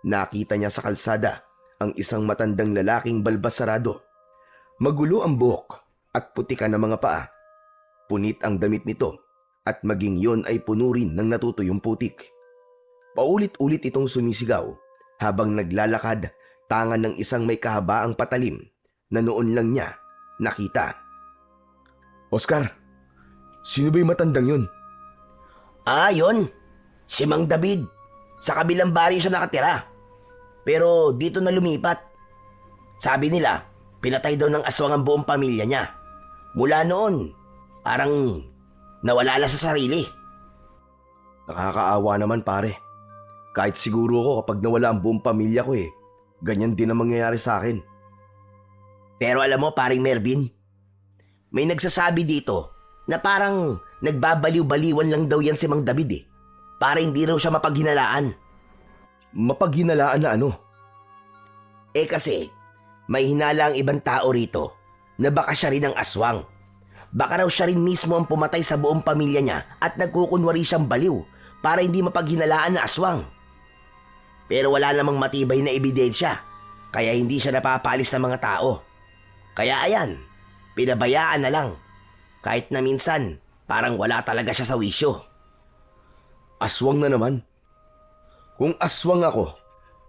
Nakita niya sa kalsada ang isang matandang lalaking balbasarado. Magulo ang buhok at putikan ang mga paa. Punit ang damit nito at maging yon ay puno rin ng natutuyong putik. Paulit-ulit itong sumisigaw habang naglalakad tangan ng isang may kahabaang patalim na noon lang niya nakita. Oscar, sino ba yung matandang yun? Yun. Si Mang David. Sa kabilang baryo siya nakatira. Pero dito na lumipat. Sabi nila, pinatay daw ng aswang ang buong pamilya niya. Mula noon, parang nawala na sa sarili. Nakakaawa naman pare. Kahit siguro ko kapag nawala ang buong pamilya ko ganyan din ang mangyayari sa akin. Pero alam mo, paring Mervin, may nagsasabi dito na parang nagbabaliw-baliwan lang daw yan si Mang David para hindi raw siya mapaghinalaan. Mapaghinalaan na ano? Kasi may hinala ang ibang tao rito na baka siya rin ang aswang. Baka raw siya rin mismo ang pumatay sa buong pamilya niya at nagkukunwari siyang baliw para hindi mapaghinalaan na aswang. Pero wala namang matibay na ebidensya kaya hindi siya napapalis ng mga tao. Kaya ayan, pinabayaan na lang. Kahit na minsan, parang wala talaga siya sa wisyo. Aswang na naman. Kung aswang ako,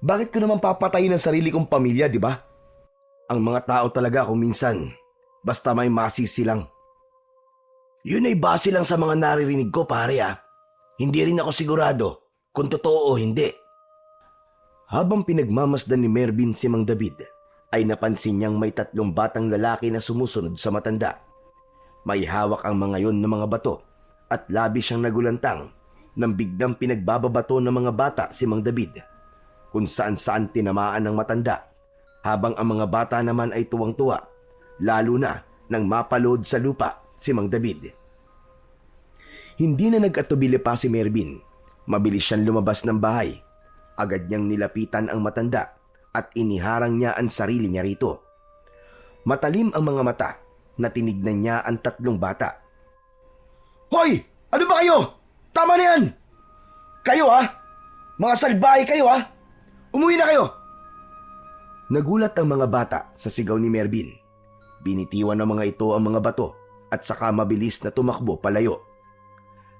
bakit ko naman papatayin ang sarili kong pamilya, di ba? Ang mga tao talaga kung minsan, basta may masisi lang. Yun ay base lang sa mga naririnig ko, pare. Hindi rin ako sigurado kung totoo o hindi. Habang pinagmamasdan ni Mervin si Mang David, ay napansin niyang may 3 batang lalaki na sumusunod sa matanda. May hawak ang mga yon ng mga bato at labis siyang nagulantang nang biglang pinagbababato ng mga bata si Mang David, kung saan-saan tinamaan ng matanda, habang ang mga bata naman ay tuwang-tuwa, lalo na nang mapalood sa lupa si Mang David. Hindi na nag-atubili pa si Mervin. Mabilis siyang lumabas ng bahay. Agad niyang nilapitan ang matanda at iniharang niya ang sarili niya rito. Matalim ang mga mata na tinignan niya ang 3 bata. Hoy! Ano ba kayo? Tama na yan! Kayo Mga salbahe kayo Umuwi na kayo! Nagulat ang mga bata sa sigaw ni Mervin. Binitiwan ng mga ito ang mga bato at saka mabilis na tumakbo palayo.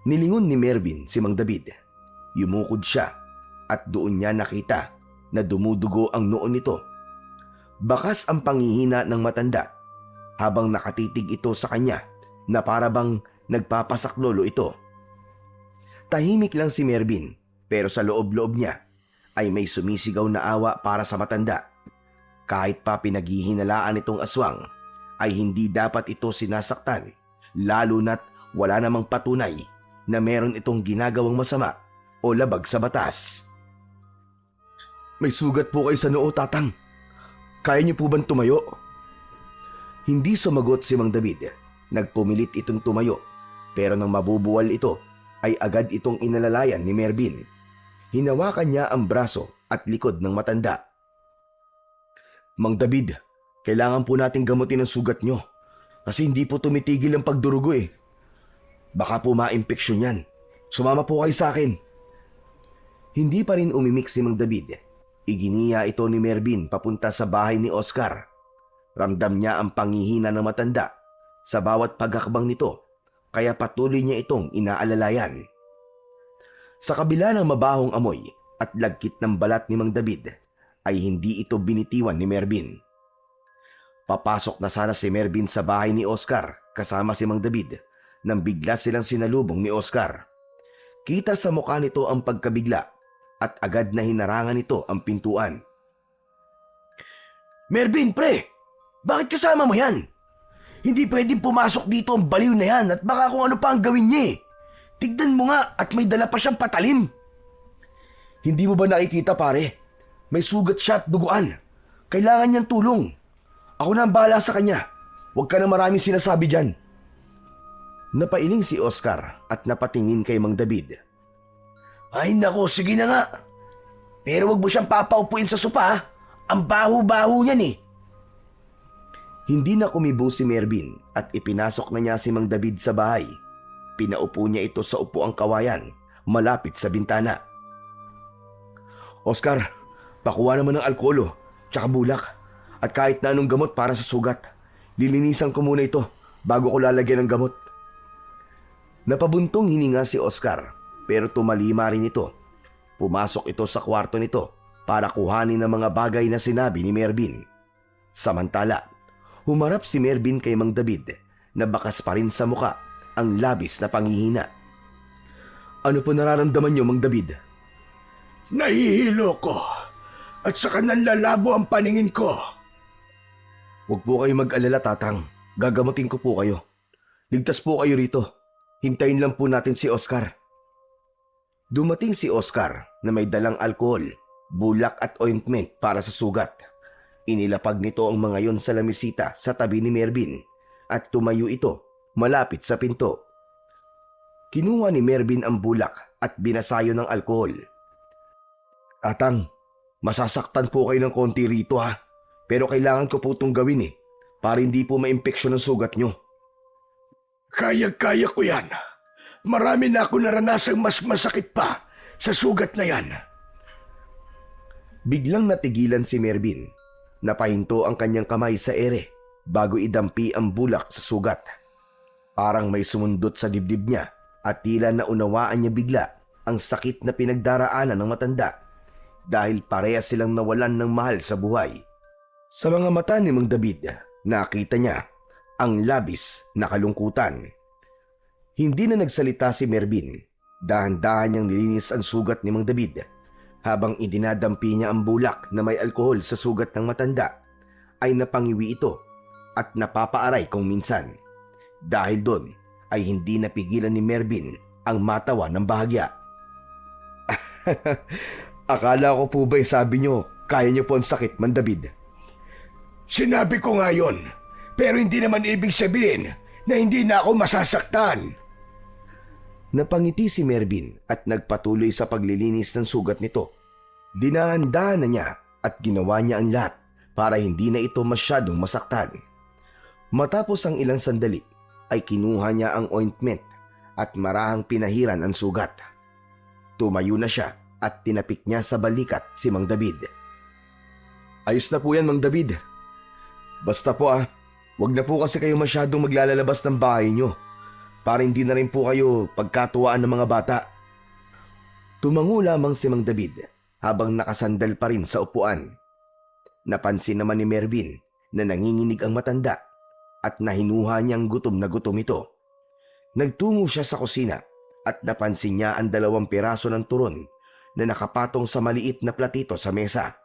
Nilingon ni Mervin si Mang David. Yumukod siya at doon niya nakita na dumudugo ang noo nito. Bakas ang panghihina ng matanda habang nakatitig ito sa kanya na para bang nagpapasaklolo ito. Tahimik lang si Mervin pero sa loob-loob niya ay may sumisigaw na awa para sa matanda. Kahit pa pinaghihinalaan itong aswang ay hindi dapat ito sinasaktan, lalo na't wala namang patunay na meron itong ginagawang masama o labag sa batas. May sugat po kayo sa noo, Tatang. Kaya niyo po bang tumayo? Hindi sumagot si Mang David. Nagpumilit itong tumayo, pero nang mabubuwal ito ay agad itong inalalayan ni Mervin. Hinawakan niya ang braso at likod ng matanda. Mang David, kailangan po nating gamutin ang sugat nyo kasi hindi po tumitigil ang pagdurugo Baka po ma-impeksyon yan. Sumama po kayo sa akin. Hindi pa rin umimik si Mang David. Iginiya ito ni Mervin papunta sa bahay ni Oscar. Ramdam niya ang panghihina ng matanda sa bawat paghakbang nito, kaya patuloy niya itong inaalalayan. Sa kabila ng mabahong amoy at lagkit ng balat ni Mang David, ay hindi ito binitiwan ni Mervin. Papasok na sana si Mervin sa bahay ni Oscar kasama si Mang David nang bigla silang sinalubong ni Oscar. Kita sa mukha nito ang pagkabigla at agad na hinarangan nito ang pintuan. "Mervin, pre! Bakit kasama mo yan? Hindi pwedeng pumasok dito ang baliw na yan at baka kung ano pa ang gawin niya eh. Tignan mo nga at may dala pa siyang patalim." "Hindi mo ba nakikita, pare? May sugat siya at duguan. Kailangan niyang tulong. Ako na ang bahala sa kanya. Huwag ka na maraming sinasabi dyan." Napailing si Oscar at napatingin kay Mang David. "Ay nako, sige na nga. Pero wag mo siyang papaupuin sa sopa ha. Ang baho-baho niyan eh." Hindi na kumibo si Mervin at ipinasok na niya si Mang David sa bahay. Pinaupo niya ito sa upuang kawayan malapit sa bintana. "Oscar, pakuha naman ng alkolo, tsaka bulak, at kahit na anong gamot para sa sugat. Lilinisan ko muna ito bago ko lalagyan ng gamot." Napabuntong hininga si Oscar pero tumalima rin ito. Pumasok ito sa kwarto nito para kuhanin ang mga bagay na sinabi ni Mervin. Samantala, humarap si Mervin kay Mang David na bakas pa rin sa muka ang labis na panghihina. "Ano po nararamdaman niyo, Mang David?" Nahihilo ko at saka nanlalabo ang paningin ko. "Huwag po kayo mag-alala, Tatang. Gagamutin ko po kayo. Ligtas po kayo rito. Hintayin lang po natin si Oscar." Dumating si Oscar na may dalang alkohol, bulak at ointment para sa sugat. Inilapag nito ang mga yon sa lamisita sa tabi ni Mervin at tumayo ito malapit sa pinto. Kinuha ni Mervin ang bulak at binasayo ng alkohol. "Tatang, masasaktan po kayo ng konti rito ha. Pero kailangan ko po itong gawin eh, para hindi po ma-impeksyon ang sugat nyo." Kaya-kaya ko yan. Marami na ako naranasang mas masakit pa sa sugat na yan. Biglang natigilan si Mervin. Napahinto ang kanyang kamay sa ere bago idampi ang bulak sa sugat. Parang may sumundot sa dibdib niya at tila naunawaan niya bigla ang sakit na pinagdaraanan ng matanda dahil parehas silang nawalan ng mahal sa buhay. Sa mga mata ni Mang David, nakita niya ang labis na kalungkutan. Hindi na nagsalita si Mervin. Dahan-dahan niyang nilinis ang sugat ni Mang David. Habang idinadampi niya ang bulak na may alkohol sa sugat ng matanda, ay napangiwi ito at napapaaray kung minsan. Dahil doon ay hindi napigilan ni Mervin ang matawa ng bahagya. "Akala ko po ba'y sabi niyo, kaya niyo po ang sakit, Mang David?" Sinabi ko nga yun, pero hindi naman ibig sabihin na hindi na ako masasaktan. Napangiti si Mervin at nagpatuloy sa paglilinis ng sugat nito. Dinahan-dahan na niya at ginawa niya ang lahat para hindi na ito masyadong masaktan. Matapos ang ilang sandali ay kinuha niya ang ointment at marahang pinahiran ang sugat. Tumayo na siya at tinapik niya sa balikat si Mang David. "Ayos na po yan, Mang David. Basta po wag na po kasi kayo masyadong maglalabas ng bahay niyo para hindi na rin po kayo pagkatuwaan ng mga bata." Tumango lamang si Mang David habang nakasandal pa rin sa upuan. Napansin naman ni Mervin na nanginginig ang matanda at nahinuha niyang gutom na gutom ito. Nagtungo siya sa kusina at napansin niya ang 2 piraso ng turon na nakapatong sa maliit na platito sa mesa.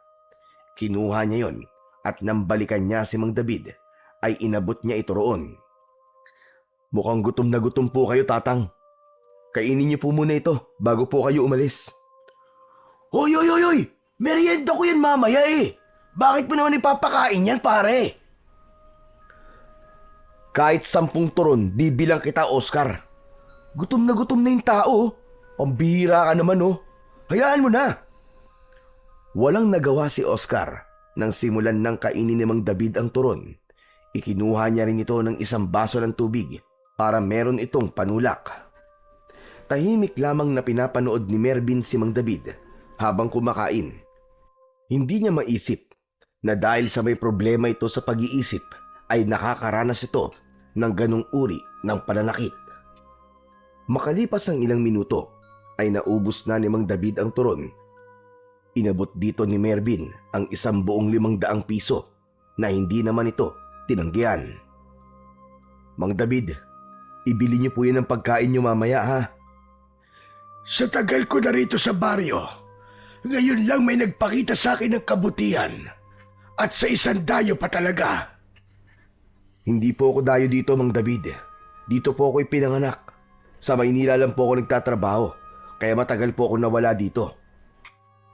Kinuha niya yon at nang balikan niya si Mang David ay inabot niya ito roon. "Mukhang gutom na gutom po kayo, Tatang. Kainin niyo po muna ito bago po kayo umalis." "Hoy! Merienda ko yan mamaya eh. Bakit mo naman ipapakain yan, pare?" "Kahit 10 turon, bibilang kita, Oscar. Gutom na yung tao. Pambihira ka naman oh. Hayaan mo na." Walang nagawa si Oscar nang simulan ng kainin ni Mang David ang turon. Ikinuha niya rin ito ng 1 baso ng tubig para meron itong panulak. Tahimik lamang na pinapanood ni Mervin si Mang David habang kumakain. Hindi niya maisip na dahil sa may problema ito sa pag-iisip ay nakakaranas ito ng ganong uri ng pananakit. Makalipas ang ilang minuto ay naubos na ni Mang David ang turon. Inabot dito ni Mervin ang 1,500 piso na hindi naman ito tinanggihan. Mang David, ibili niyo po yan ng pagkain niyo mamaya ha. Sa tagal ko na rito sa baryo, ngayon lang may nagpakita sa akin ng kabutihan. At sa isang dayo pa talaga. Hindi po ako dayo dito, Mang David. Dito po ako'y pinanganak. Sa Maynila lang po ako nagtatrabaho, kaya matagal po ako nawala dito.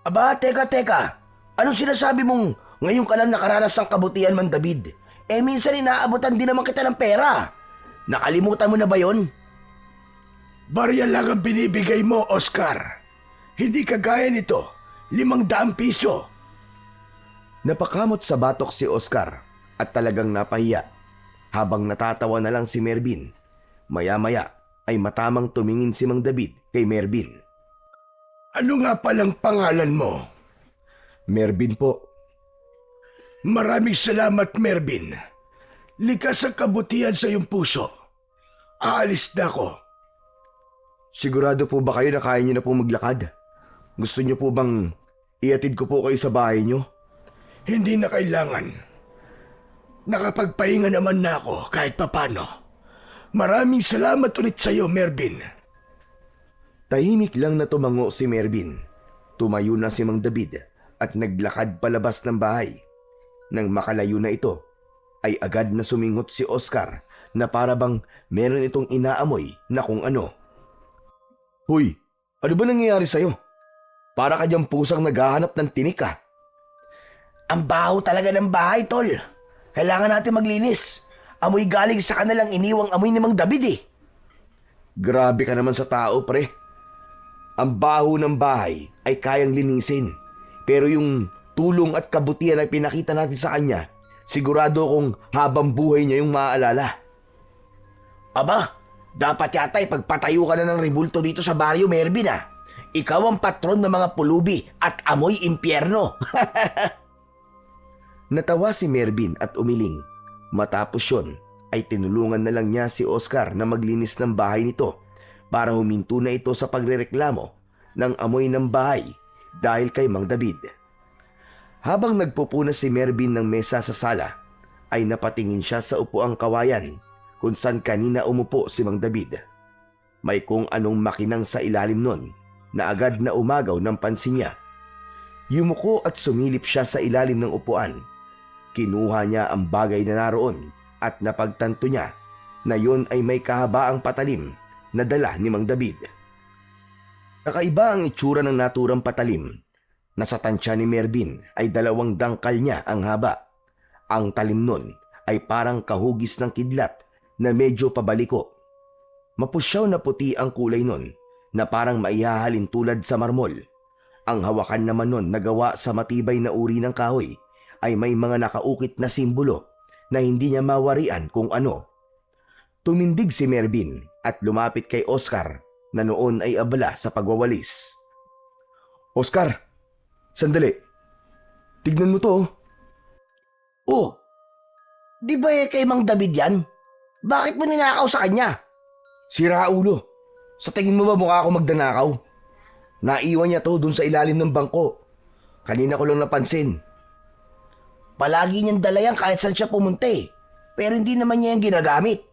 Aba, teka. Anong sinasabi mong ngayon ka lang nakaranas ng kabutihan, Mang David? Minsan inaabutan din naman kita ng pera. Nakalimutan mo na ba yon? Barya lang ang binibigay mo, Oscar. Hindi kagaya nito, 500 piso. Napakamot sa batok si Oscar at talagang napahiya. Habang natatawa na lang si Mervin, maya-maya ay matamang tumingin si Mang David kay Mervin. Ano nga palang pangalan mo? Mervin po. Maraming salamat, Mervin. Likas ang kabutihan sa iyong puso. Aalis na ako. Sigurado po ba kayo na kaya niyo na po maglakad? Gusto niyo po bang iatid ko po kayo sa bahay niyo? Hindi na kailangan. Nakapagpahinga naman na ako kahit papano. Maraming salamat ulit sa iyo, Mervin. Tahimik lang na tumango si Mervin. Tumayo na si Mang David at naglakad palabas ng bahay. Nang makalayo na ito, ay agad na sumingot si Oscar na para bang meron itong inaamoy na kung ano. Hoy, ano ba nangyayari sa'yo? Para ka diyang pusang naghahanap ng tinik ah. Ang baho talaga ng bahay, tol. Kailangan natin maglinis. Amoy galing sa kanilang iniwang amoy ni Mang David eh. Grabe ka naman sa tao, pre. Ang baho ng bahay ay kayang linisin. Pero yung tulong at kabutihan na pinakita natin sa kanya, sigurado kong habang buhay niya yung maaalala. Aba, dapat yata ipagpatayo ka na ng rebulto dito sa baryo, Mervin ah. Ikaw ang patron ng mga pulubi at amoy impyerno. Natawa si Mervin at umiling. Matapos yun, ay tinulungan na lang niya si Oscar na maglinis ng bahay nito para huminto na ito sa pagrereklamo ng amoy ng bahay dahil kay Mang David. Habang nagpupunas si Mervin ng mesa sa sala, ay napatingin siya sa upuang kawayan kung saan kanina umupo si Mang David. May kung anong makinang sa ilalim nun na agad na umagaw ng pansin niya. Yumuko at sumilip siya sa ilalim ng upuan. Kinuha niya ang bagay na naroon at napagtanto niya na yun ay may kahabaang patalim na dala ni Mang David. Kakaiba ang itsura ng naturang patalim. Nasa tansya ni Mervin ay 2 dangkal niya ang haba. Ang talim nun ay parang kahugis ng kidlat na medyo pabaliko. Mapusyaw na puti ang kulay nun na parang maihahalin tulad sa marmol. Ang hawakan naman nun na gawa sa matibay na uri ng kahoy ay may mga nakaukit na simbolo na hindi niya mawarian kung ano. Tumindig si Mervin at lumapit kay Oscar na noon ay abala sa pagwawalis. Oscar, sandali. Tignan mo to. Oh, di ba kay Mang David yan? Bakit mo ninakaw sa kanya? Sira ulo. Sa tingin mo ba mukha ako magdanakaw? Naiwan niya to dun sa ilalim ng bangko. Kanina ko lang napansin. Palagi niyang dala yan kahit saan siya pumunta eh. Pero hindi naman niya yung ginagamit.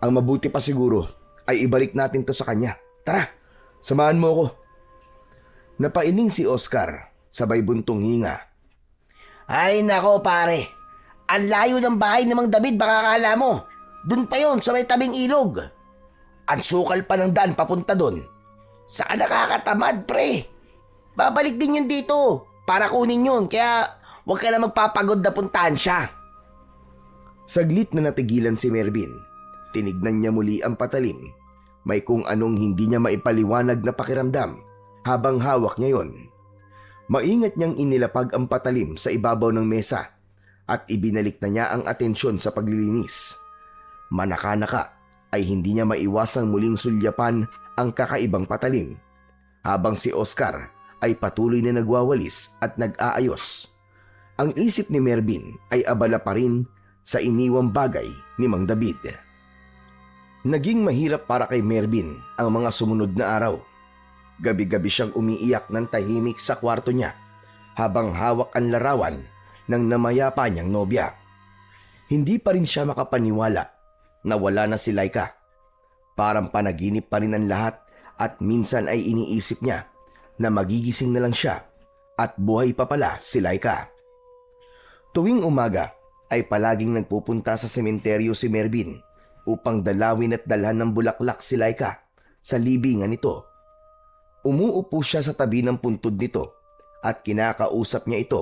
Ang mabuti pa siguro ay ibalik natin to sa kanya. Tara, samahan mo ako. Napailing si Oscar, sabay buntong hinga. Ay nako pare, ang layo ng bahay ni Mang David, baka akala mo. Dun pa yon sa may tabing ilog. Ang sukal pa ng daan papunta dun. Saan nakakatamad pre? Babalik din yun dito para kunin yun, kaya huwag ka na magpapagod na puntahan siya. Saglit na natigilan si Mervin. Tinignan niya muli ang patalim. May kung anong hindi niya maipaliwanag na pakiramdam habang hawak niya yon. Maingat niyang inilapag ang patalim sa ibabaw ng mesa at ibinalik na niya ang atensyon sa paglilinis. Manaka-naka ay hindi niya maiwasang muling sulyapan ang kakaibang patalim habang si Oscar ay patuloy na nagwawalis at nag-aayos. Ang isip ni Mervin ay abala pa rin sa iniwang bagay ni Mang David. Naging mahirap para kay Mervin ang mga sumunod na araw. Gabi-gabi siyang umiiyak ng tahimik sa kwarto niya habang hawak ang larawan ng namayapa niyang nobya. Hindi pa rin siya makapaniwala na wala na si Laika. Parang panaginip pa rin ang lahat at minsan ay iniisip niya na magigising na lang siya at buhay pa pala si Laika. Tuwing umaga ay palaging nagpupunta sa sementeryo si Mervin upang dalawin at dalhan ng bulaklak si Laika sa libingan nito. Umuupo siya sa tabi ng puntod nito at kinakausap niya ito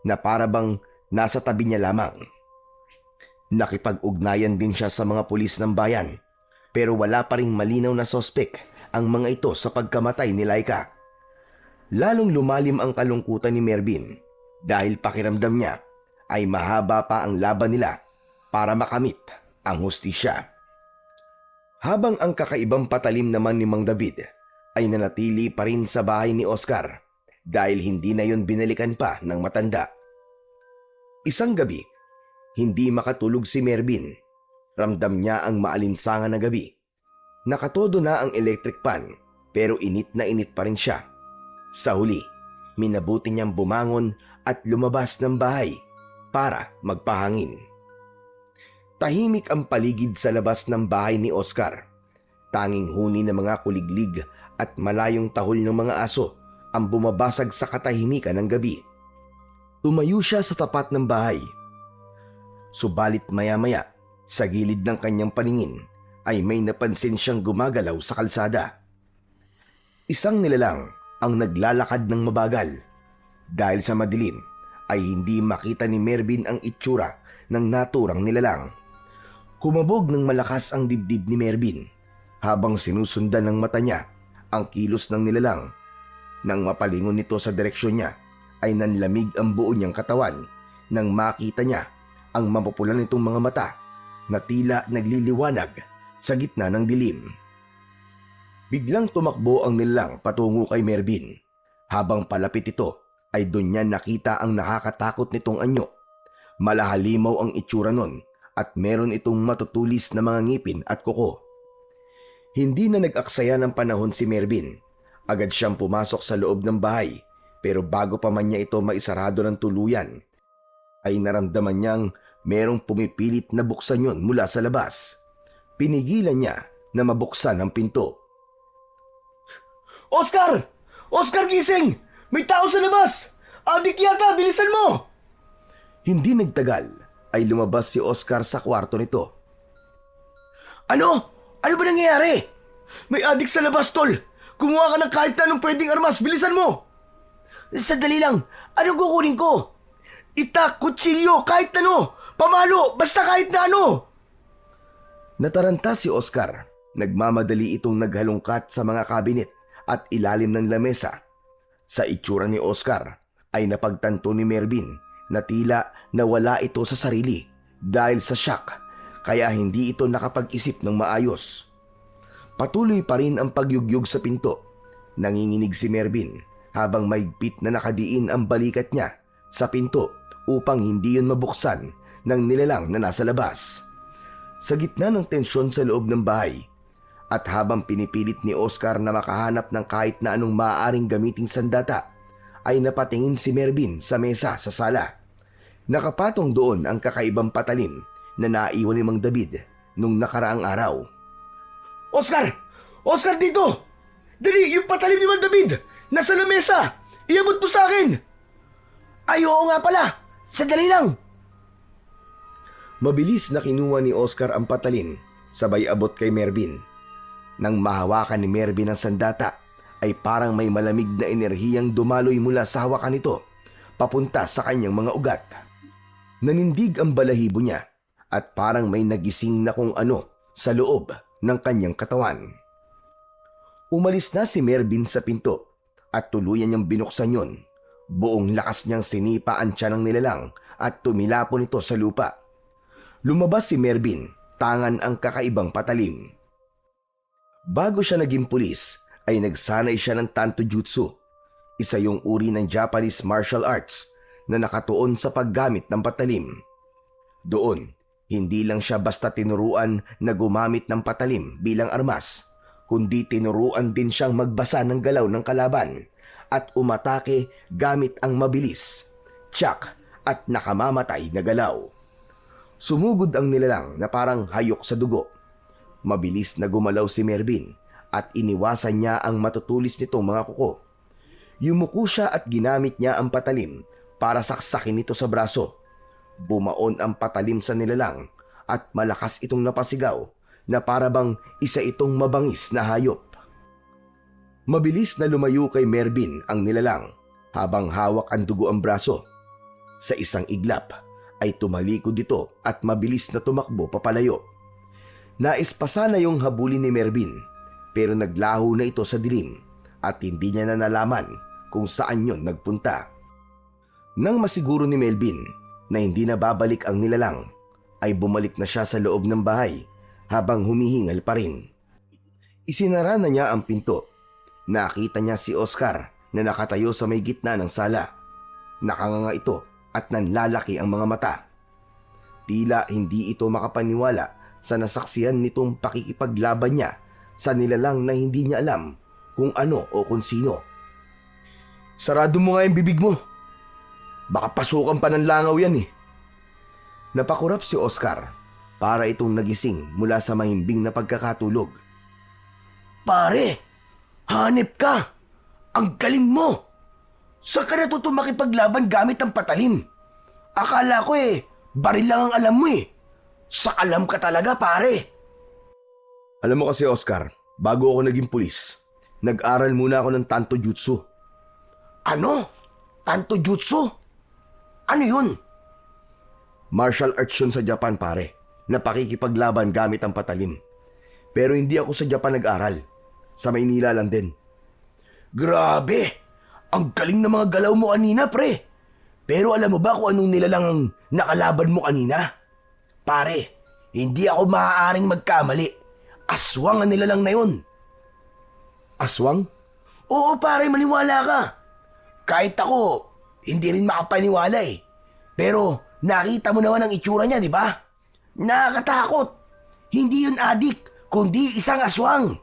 na para bang nasa tabi niya lamang. Nakipag-ugnayan din siya sa mga pulis ng bayan pero wala pa ring malinaw na sospek ang mga ito sa pagkamatay ni Laika. Lalong lumalim ang kalungkutan ni Mervin dahil pakiramdam niya ay mahaba pa ang laban nila para makamit ang hustisya. Habang ang kakaibang patalim naman ni Mang David ay nanatili pa rin sa bahay ni Oscar dahil hindi na yon binalikan pa ng matanda. Isang gabi, hindi makatulog si Mervin. Ramdam niya ang maalinsangan na gabi. Nakatodo na ang electric fan pero init na init pa rin siya. Sa huli, minabuti niyang bumangon at lumabas ng bahay para magpahangin. Tahimik ang paligid sa labas ng bahay ni Oscar. Tanging huni ng mga kuliglig at malayong tahol ng mga aso ang bumabasag sa katahimikan ng gabi. Tumayo siya sa tapat ng bahay. Subalit maya-maya, sa gilid ng kanyang paningin ay may napansin siyang gumagalaw sa kalsada. Isang nilalang ang naglalakad ng mabagal. Dahil sa madilim ay hindi makita ni Mervin ang itsura ng naturang nilalang. Kumabog ng malakas ang dibdib ni Mervin habang sinusundan ng mata niya ang kilos ng nilalang. Nang mapalingon nito sa direksyon niya ay nanlamig ang buo niyang katawan nang makita niya ang mapupulan nitong mga mata na tila nagliliwanag sa gitna ng dilim. Biglang tumakbo ang nilalang patungo kay Mervin. Habang palapit ito ay doon niya nakita ang nakakatakot nitong anyo. Malahalimaw ang itsura nun at meron itong matutulis na mga ngipin at kuko. Hindi na nag-aksaya ng panahon si Mervin. Agad siyang pumasok sa loob ng bahay pero bago pa man niya ito maisarado ng tuluyan ay naramdaman niyang merong pumipilit na buksan yun mula sa labas. Pinigilan niya na mabuksan ang pinto. "Oscar! Oscar, gising! May tao sa labas! Adik yata, bilisan mo!" Hindi nagtagal ay lumabas si Oscar sa kwarto nito. "Ano? Ano ba nangyayari? May adik sa labas, tol! Kumuha ka ng kahit anong pwedeng armas, bilisan mo!" "Sandali lang, anong kukunin ko? Itak, kutsilyo, kahit ano! Pamalo, basta kahit na ano!" Nataranta si Oscar. Nagmamadali itong naghalungkat sa mga kabinet at ilalim ng lamesa. Sa itsura ni Oscar ay napagtanto ni Mervin na tila nawala ito sa sarili dahil sa shock kaya hindi ito nakapag-isip ng maayos. Patuloy pa rin ang pagyugyug sa pinto. Nanginginig si Mervin habang maigpit na nakadiin ang balikat niya sa pinto upang hindi yun mabuksan ng nilalang na nasa labas. Sa gitna ng tensyon sa loob ng bahay at habang pinipilit ni Oscar na makahanap ng kahit na anong maaaring gamiting sandata, ay napatingin si Mervin sa mesa sa sala. Nakapatong doon ang kakaibang patalim na naiwan ni Mang David nung nakaraang araw. "Oscar! Oscar, dito! Dali, yung patalim ni Mang David! Nasa lamesa! Iabot mo sa akin!" "Ay, oo nga pala! Sandali lang!" Mabilis na kinuha ni Oscar ang patalim, sabay abot kay Mervin. Nang mahawakan ni Mervin ang sandata, ay parang may malamig na enerhiyang dumaloy mula sa hawakan nito, papunta sa kanyang mga ugat. Nanindig ang balahibo niya at parang may nagising na kung ano sa loob ng kanyang katawan. Umalis na si Mervin sa pinto at tuluyan niyang binuksan yun. Buong lakas niyang sinipa ang tiyan ng nilalang at tumilapon ito sa lupa. Lumabas si Mervin, tangan ang kakaibang patalim. Bago siya naging pulis, ay nagsanay siya ng tanto jutsu. Isa yung uri ng Japanese martial arts na nakatuon sa paggamit ng patalim. Doon, hindi lang siya basta tinuruan na gumamit ng patalim bilang armas, kundi tinuruan din siyang magbasa ng galaw ng kalaban at umatake gamit ang mabilis, tiyak at nakamamatay na galaw. Sumugod ang nilalang na parang hayok sa dugo. Mabilis na gumalaw si Mervin at iniwasan niya ang matutulis nitong mga kuko. Yumuko siya at ginamit niya ang patalim para saksakin ito sa braso. Bumaon ang patalim sa nilalang at malakas itong napasigaw na para bang isa itong mabangis na hayop. Mabilis na lumayo kay Mervin ang nilalang habang hawak ang dugo ang braso. Sa isang iglap ay tumalikod ito at mabilis na tumakbo papalayo. Naispasa na yung habulin ni Mervin pero naglaho na ito sa dilim at hindi niya na nalaman kung saan yon nagpunta. Nang masiguro ni Melvin na hindi na babalik ang nilalang, ay bumalik na siya sa loob ng bahay habang humihingal pa rin. Isinara na niya ang pinto. Nakita niya si Oscar na nakatayo sa may gitna ng sala. Nakanganga ito at nanlalaki ang mga mata. Tila hindi ito makapaniwala sa nasaksihan nitong pakikipaglaban niya sa nilalang na hindi niya alam kung ano o kung sino. Sarado mo nga yung bibig mo. Baka pasukan pa ng langaw yan eh. Napakurap si Oscar para itong nagising mula sa mahimbing na pagkakatulog. Pare, hanip ka! Ang galing mo! Saan ka natuto makipaglaban gamit ang patalim? Akala ko baril lang ang alam mo eh. Sa alam ka talaga pare. Alam mo kasi Oscar, bago ako naging pulis, nag-aral muna ako ng Tanto Jutsu. Ano? Tanto Jutsu? Ano yun? Martial arts yun sa Japan pare, na pakikipaglaban gamit ang patalim. Pero hindi ako sa Japan nag-aral. Sa Maynila lang din. Grabe! Ang galing ng mga galaw mo kanina pre. Pero alam mo ba kung anong nilalang ang nakalaban mo kanina? Pare, hindi ako maaaring magkamali. Aswang ang nilalang na yun. Aswang? Oo pare, maniwala ka. Kahit ako, hindi rin makapaniwala eh. Pero nakita mo naman ang itsura niya, di ba? Nakakatakot. Hindi yun adik, kundi isang aswang.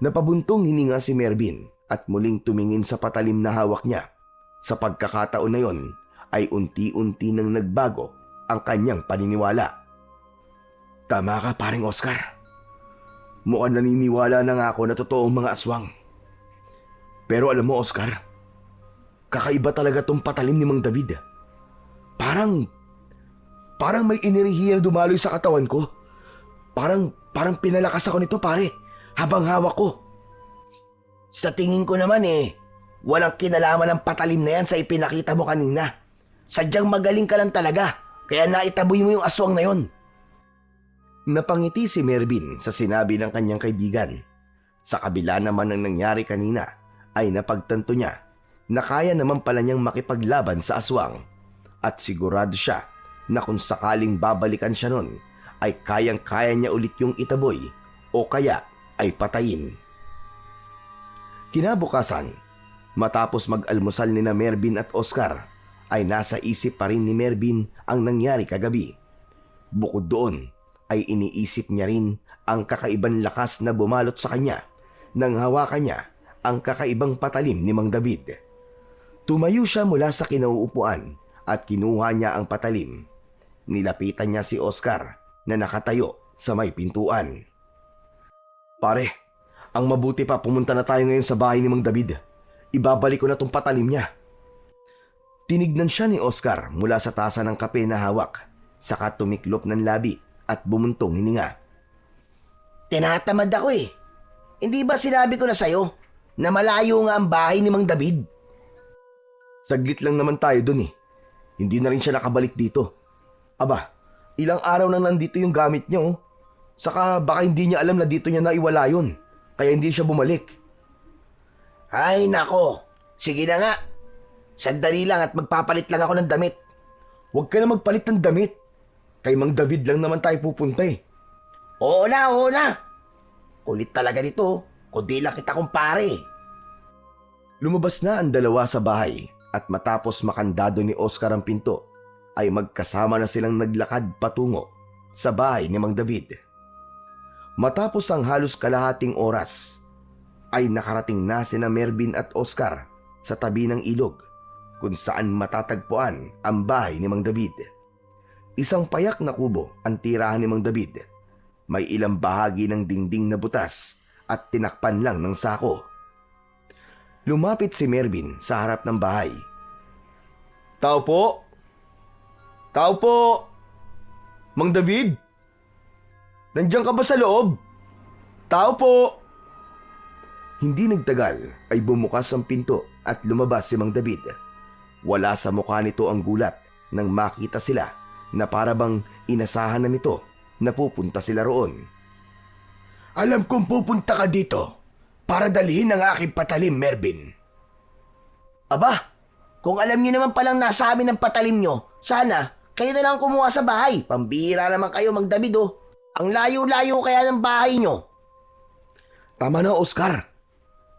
Napabuntong hininga si Mervin at muling tumingin sa patalim na hawak niya. Sa pagkakataon na yon ay unti-unti nang nagbago ang kanyang paniniwala. Tama ka paring Oscar. Mukhang naniniwala na nga ako na totoo ang mga aswang. Pero alam mo Oscar, kakaiba talaga tong patalim ni Mang David. Parang may enerhiya na dumaloy sa katawan ko. Parang pinalakas ako nito pare, habang hawak ko. Sa tingin ko naman walang kinalaman ng patalim na yan sa ipinakita mo kanina. Sadyang magaling ka lang talaga, kaya naitaboy mo yung aswang na yon. Napangiti si Mervin sa sinabi ng kanyang kaibigan. Sa kabila naman ng nangyari kanina, ay napagtanto niya na kaya naman pala niyang makipaglaban sa aswang. At sigurado siya na kung sakaling babalikan siya nun, ay kayang-kaya niya ulit yung itaboy o kaya ay patayin. Kinabukasan, matapos mag-almusal nina Mervin at Oscar, ay nasa isip pa rin ni Mervin ang nangyari kagabi. Bukod doon, ay iniisip niya rin ang kakaibang lakas na bumalot sa kanya nang hawakan niya ang kakaibang patalim ni Mang David. Tumayo siya mula sa kinauupuan at kinuha niya ang patalim. Nilapitan niya si Oscar na nakatayo sa may pintuan. Pare, ang mabuti pa pumunta na tayo ngayon sa bahay ni Mang David. Ibabalik ko na tong patalim niya. Tinignan siya ni Oscar mula sa tasa ng kape na hawak, saka tumiklop ng labi at bumuntong hininga. Tinatamad ako Hindi ba sinabi ko na sa'yo na malayo nga ang bahay ni Mang David? Saglit lang naman tayo dun Hindi na rin siya nakabalik dito. Aba, ilang araw nang nandito yung gamit niya Saka baka hindi niya alam na dito niya naiwala yun. Kaya hindi siya bumalik. Ay nako, sige na nga. Sandali lang at magpapalit lang ako ng damit. Huwag ka na magpalit ng damit. Kay Mang David lang naman tayo pupunta Oo na. Kulit talaga nito, kundi lang kita kumpare. Lumabas na ang dalawa sa bahay at matapos makandado ni Oscar ang pinto, ay magkasama na silang naglakad patungo sa bahay ni Mang David. Matapos ang halos kalahating oras, ay nakarating na sina Mervin at Oscar sa tabi ng ilog kung saan matatagpuan ang bahay ni Mang David. Isang payak na kubo ang tirahan ni Mang David. May ilang bahagi ng dingding na butas at tinakpan lang ng sako. Lumapit si Mervin sa harap ng bahay. "Tao po! Tao po! Mang David? Nandiyan ka ba sa loob? Tao po!" Hindi nagtagal ay bumukas ang pinto at lumabas si Mang David. Wala sa mukha nito ang gulat nang makita sila na parabang inasahan na nito na pupunta sila roon. Alam kong pupunta ka dito para dalhin ang aking patalim, Mervin. Aba, kung alam niyo naman palang nasa amin ang patalim niyo, sana kayo na lang kumuha sa bahay. Pambihira naman kayo, Mang David, oh. Ang layo-layo kaya ng bahay niyo. Tama na, Oscar.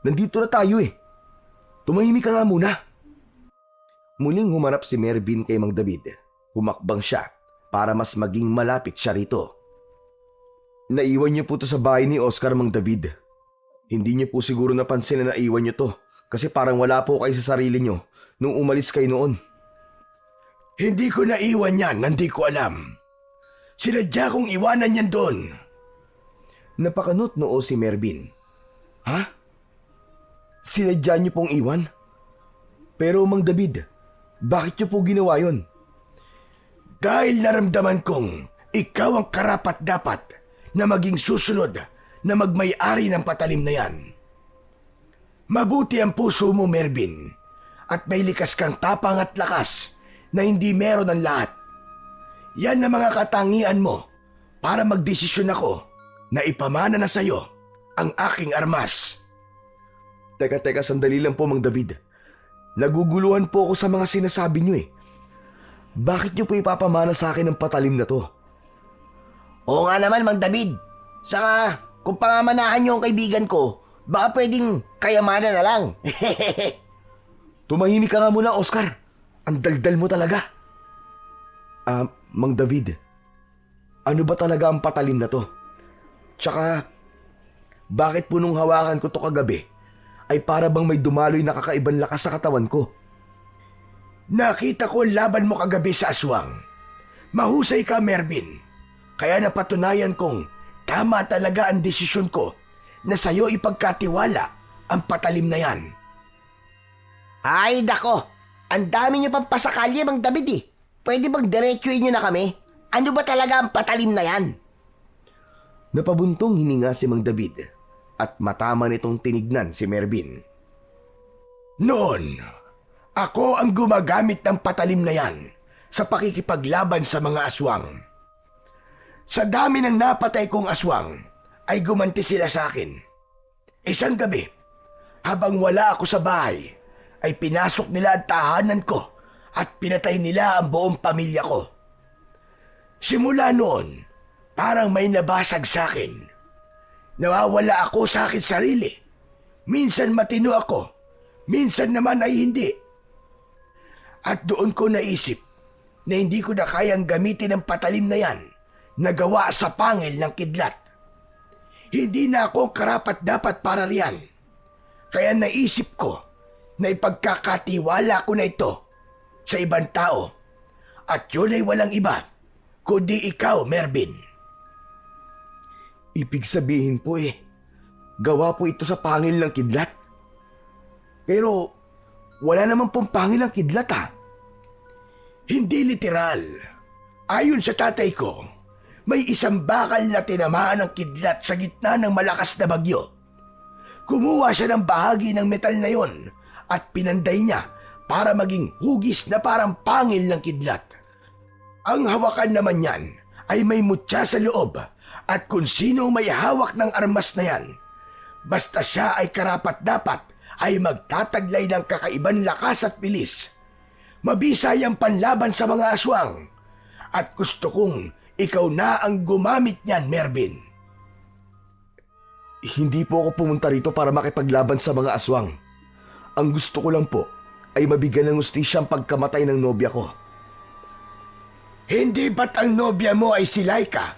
Nandito na tayo eh. Tumahimik ka nga muna. Muling humarap si Mervin kay Mang David. Humakbang siya para mas maging malapit siya rito. Naiwan niyo po to sa bahay ni Oscar, Mang David. Hindi niyo po siguro napansin na naiwan niyo to kasi parang wala po kayo sa sarili niyo nung umalis kayo noon. Hindi ko naiwan yan, hindi ko alam. Sinadya kong iwanan yan doon. Napakanot noo si Mervin. Ha? Sinadya niyo pong iwan? Pero Mang David, bakit niyo po ginawa yon? Dahil naramdaman kong ikaw ang karapat-dapat na maging susunod na magmay-ari ng patalim na yan. Mabuti ang puso mo, Mervin, at may likas kang tapang at lakas na hindi meron ng lahat. Yan ang mga katangian mo para magdesisyon ako na ipamana na sa'yo ang aking armas. Teka, sandali lang po, Mang David. Naguguluhan po ako sa mga sinasabi niyo eh. Bakit niyo po ipapamana sa akin ang patalim na to? Oo nga naman, Mang David. Saka, kung pamamanahan niyo ang kaibigan ko, baka pwedeng kayamanan na lang. Tumahimik ka nga muna, Oscar. Ang daldal mo talaga. Mang David, ano ba talaga ang patalim na to? Tsaka, bakit po nung hawakan ko to kagabi, ay para bang may dumaloy na kakaibang lakas sa katawan ko? Nakita ko ang laban mo kagabi sa aswang. Mahusay ka, Mervin. Kaya napatunayan kong tama talaga ang desisyon ko na sa'yo ipagkatiwala ang patalim na yan. Ay, dako. Ang dami niyo pang pasakalya, Mang David, eh. Pwede bang diretsuin niyo na kami? Ano ba talaga ang patalim na yan? Napabuntong hininga si Mang David at matama nitong tinignan si Mervin. Noon, ako ang gumagamit ng patalim na yan sa pakikipaglaban sa mga aswang. Sa dami ng napatay kong aswang, ay gumanti sila sa akin. Isang gabi, habang wala ako sa bahay, ay pinasok nila ang tahanan ko at pinatay nila ang buong pamilya ko. Simula noon, parang may nabasag sa akin. Nawawala ako sa akin sarili. Minsan matino ako, minsan naman ay hindi. At doon ko naisip na hindi ko na kayang gamitin ang patalim na yan na gawa sa pangil ng kidlat. Hindi na ako karapat-dapat para riyan. Kaya naisip ko na ipagkakatiwala ko na ito sa ibang tao. At yun ay walang iba, kundi ikaw, Mervin. Ibig sabihin po gawa po ito sa pangil ng kidlat. Pero wala naman pong pangil ang kidlat ha. Hindi literal. Ayon sa tatay ko, may isang bakal na tinamaan ng kidlat sa gitna ng malakas na bagyo. Kumuha siya ng bahagi ng metal na yon at pinanday niya para maging hugis na parang pangil ng kidlat. Ang hawakan naman yan ay may mutya sa loob at kung sino may hawak ng armas na yan, basta siya ay karapat-dapat ay magtataglay ng kakaibang lakas at bilis. Mabisay ang panlaban sa mga aswang at gusto kong ikaw na ang gumamit niyan, Mervin. Hindi po ako pumunta rito para makipaglaban sa mga aswang. Ang gusto ko lang po ay mabigyan ng hustisya ang pagkamatay ng nobya ko. Hindi ba't ang nobya mo ay si Laika,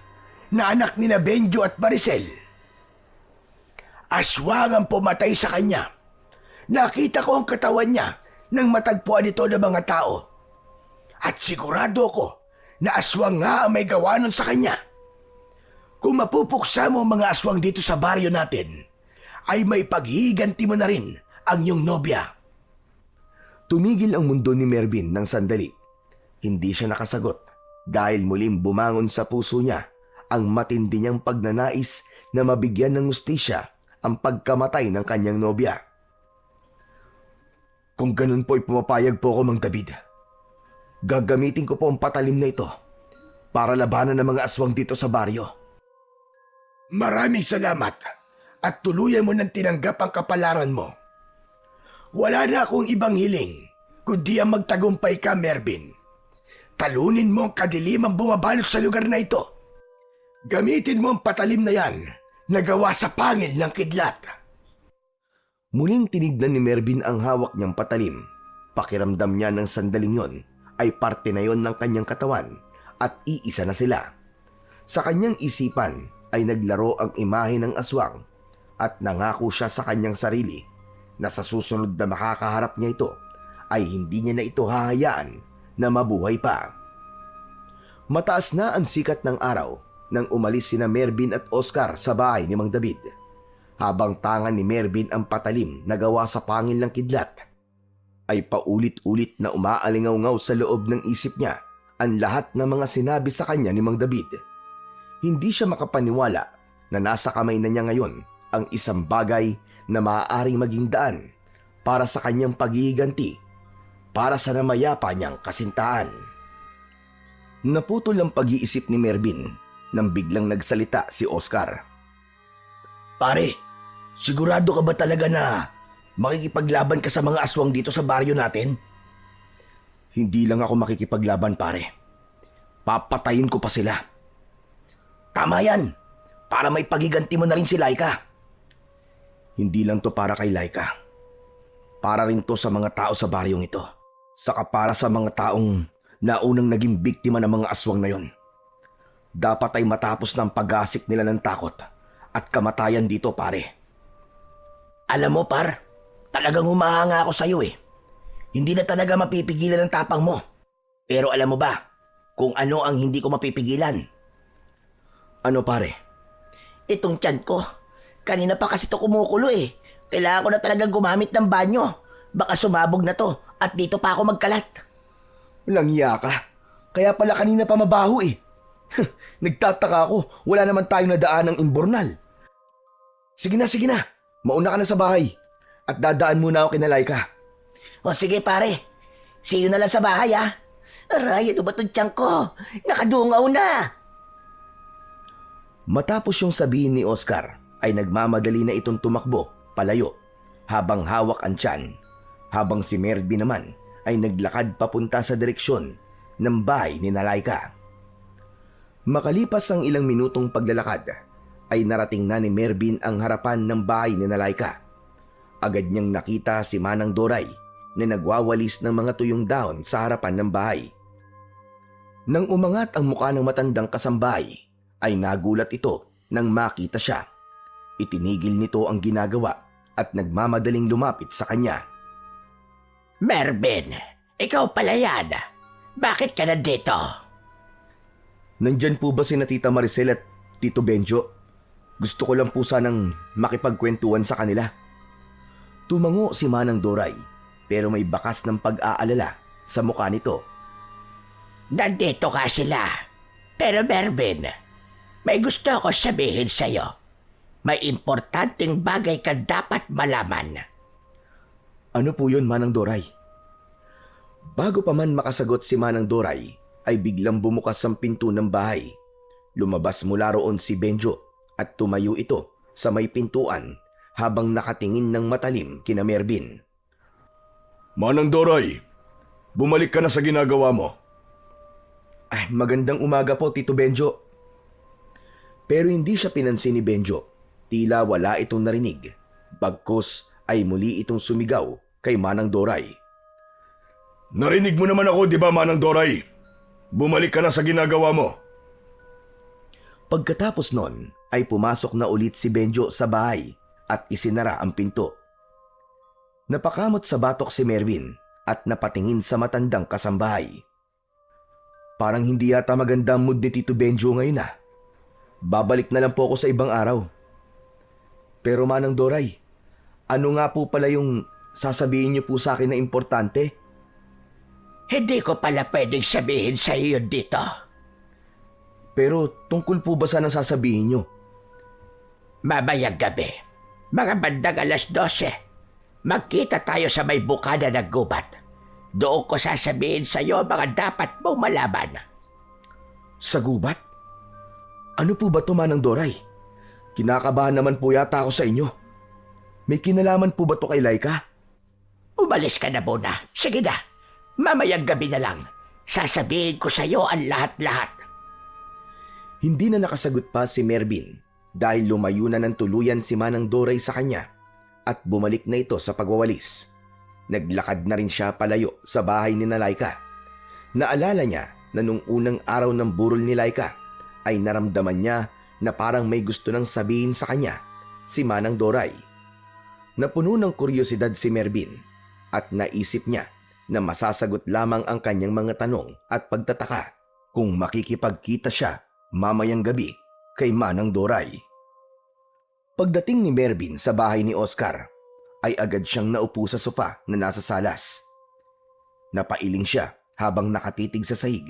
na anak ni Benjo at Maricel? Aswang ang pumatay sa kanya. Nakita ko ang katawan niya nang matagpuan ito ng mga tao. At sigurado ko na aswang nga ang may gawa nun sa kanya. Kung mapupuksa mo ang mga aswang dito sa baryo natin, ay may paghihiganti mo na rin ang iyong nobya. Tumigil ang mundo ni Mervin ng sandali. Hindi siya nakasagot dahil muling bumangon sa puso niya ang matindi niyang pagnanais na mabigyan ng hustisya ang pagkamatay ng kanyang nobya. Kung ganun po ay pumapayag po ako, Mang David. Gagamitin ko po ang patalim na ito para labanan ng mga aswang dito sa baryo. Maraming salamat at tuluyan mo nang tinanggap ang kapalaran mo. Wala na akong ibang hiling kundi ang magtagumpay ka, Mervin. Talunin mo ang kadilimang bumabalot sa lugar na ito. Gamitin mo ang patalim na yan na gawa sa pangil ng kidlat. Muling tinignan ni Mervin ang hawak niyang patalim. Pakiramdam niya ng sandaling yon ay parte na yon ng kanyang katawan at iisa na sila. Sa kanyang isipan ay naglaro ang imahe ng aswang at nangako siya sa kanyang sarili na sa susunod na makakaharap niya ito ay hindi niya na ito hahayaan na mabuhay pa. Mataas na ang sikat ng araw nang umalis sina Mervin at Oscar sa bahay ni Mang David. Habang tangan ni Mervin ang patalim na gawa sa pangil ng kidlat, ay paulit-ulit na umaalingaw-ngaw sa loob ng isip niya ang lahat ng mga sinabi sa kanya ni Mang David. Hindi siya makapaniwala na nasa kamay na niya ngayon ang isang bagay na maaaring maging daan para sa kanyang paghihiganti, para sa namayapa niyang kasintahan. Naputol ang pag-iisip ni Mervin nang biglang nagsalita si Oscar. Pare, sigurado ka ba talaga na makikipaglaban ka sa mga aswang dito sa baryo natin? Hindi lang ako makikipaglaban, pare. Papatayin ko pa sila. Tama yan, para may pagiganti mo na rin si Laika. Hindi lang to para kay Laika. Para rin to sa mga tao sa baryong ito. Saka para sa mga taong naunang naging biktima ng mga aswang na yon. Dapat ay matapos ng pag-asik nila ng takot at kamatayan dito, pare. Alam mo, par, talagang humahanga ako sa'yo eh. Hindi na talaga mapipigilan ang tapang mo. Pero alam mo ba kung ano ang hindi ko mapipigilan? Ano, pare? Itong tiyan ko. Kanina pa kasi ito kumukulo eh. Kailangan ko na talagang gumamit ng banyo. Baka sumabog na to at dito pa ako magkalat. Walang iya ka. Kaya pala kanina pa mabaho eh. Nagtataka ako, wala naman tayong nadaan ng imbornal. Sige na. Mauna ka na sa bahay. At dadaan muna ako kina Laika. O sige pare, see you na lang sa bahay ah. Aray, ano ba itong tiyan ko? Nakadungaw na. Matapos yung sabihin ni Oscar, ay nagmamadali na itong tumakbo, palayo, habang hawak ang tiyan. Habang si Mervin naman ay naglakad papunta sa direksyon ng bahay ni Laika. Makalipas ang ilang minutong paglalakad, ay narating na ni Mervin ang harapan ng bahay ni Laika. Agad niyang nakita si Manang Doray na nagwawalis ng mga tuyong dahon sa harapan ng bahay. Nang umangat ang mukha ng matandang kasambahay, ay nagulat ito nang makita siya. Itinigil nito ang ginagawa at nagmamadaling lumapit sa kanya. Mervin, ikaw pala yan. Bakit ka nandito? Nandyan po ba si Tita Maricel at Tito Benjo? Gusto ko lang po sanang makipagkwentuhan sa kanila. Tumango si Manang Doray pero may bakas ng pag-aalala sa mukha nito. Nandito ka sila. Pero Mervin, may gusto ako sabihin sa'yo. May importanteng bagay ka dapat malaman. Ano po yun, Manang Doray? Bago pa man makasagot si Manang Doray, ay biglang bumukas ang pinto ng bahay. Lumabas mula roon si Benjo at tumayo ito sa may pintuan habang nakatingin ng matalim kina Mervin. Manang Doray, bumalik ka na sa ginagawa mo. Ay, magandang umaga po, Tito Benjo. Pero hindi siya pinansin ni Benjo. Tila wala itong narinig. Bagkus ay muli itong sumigaw kay Manang Doray. Narinig mo naman ako, di ba, Manang Doray? Bumalik ka na sa ginagawa mo. Pagkatapos nun ay pumasok na ulit si Benjo sa bahay at isinara ang pinto. Napakamot sa batok si Mervin at napatingin sa matandang kasambahay. Parang hindi yata maganda ang mood ni Tito Benjo ngayon ah. Babalik na lang po ako sa ibang araw. Pero Manang Doray, ano nga po pala yung sasabihin niyo po sa akin na importante? Hindi ko pala pwedeng sabihin sa iyo dito. Pero tungkol po ba saan ang sasabihin niyo? Mamayang gabi, mga bandang 12:00, magkita tayo sa may bukana ng gubat. Doon ko sasabihin sa iyo mga dapat mong malaman. Sa gubat? Ano po ba to, Manang Doray? Kinakabahan naman po yata ako sa inyo. May kinalaman po ba to kay Laika? Umalis ka na muna. Sige na, mamayang gabi na lang. Sasabihin ko sa iyo ang lahat-lahat. Hindi na nakasagot pa si Mervin dahil lumayo na ng tuluyan si Manang Doray sa kanya at bumalik na ito sa pagwawalis. Naglakad na rin siya palayo sa bahay ni Laika. Naalala niya na nung unang araw ng burol ni Laika ay naramdaman niya na parang may gusto nang sabihin sa kanya si Manang Doray. Napuno ng kuryosidad si Mervin at naisip niya na masasagot lamang ang kanyang mga tanong at pagtataka kung makikipagkita siya mamayang gabi kay Manang Doray. Pagdating ni Mervin sa bahay ni Oscar, ay agad siyang naupo sa sofa na nasa salas. Napailing siya habang nakatitig sa sahig.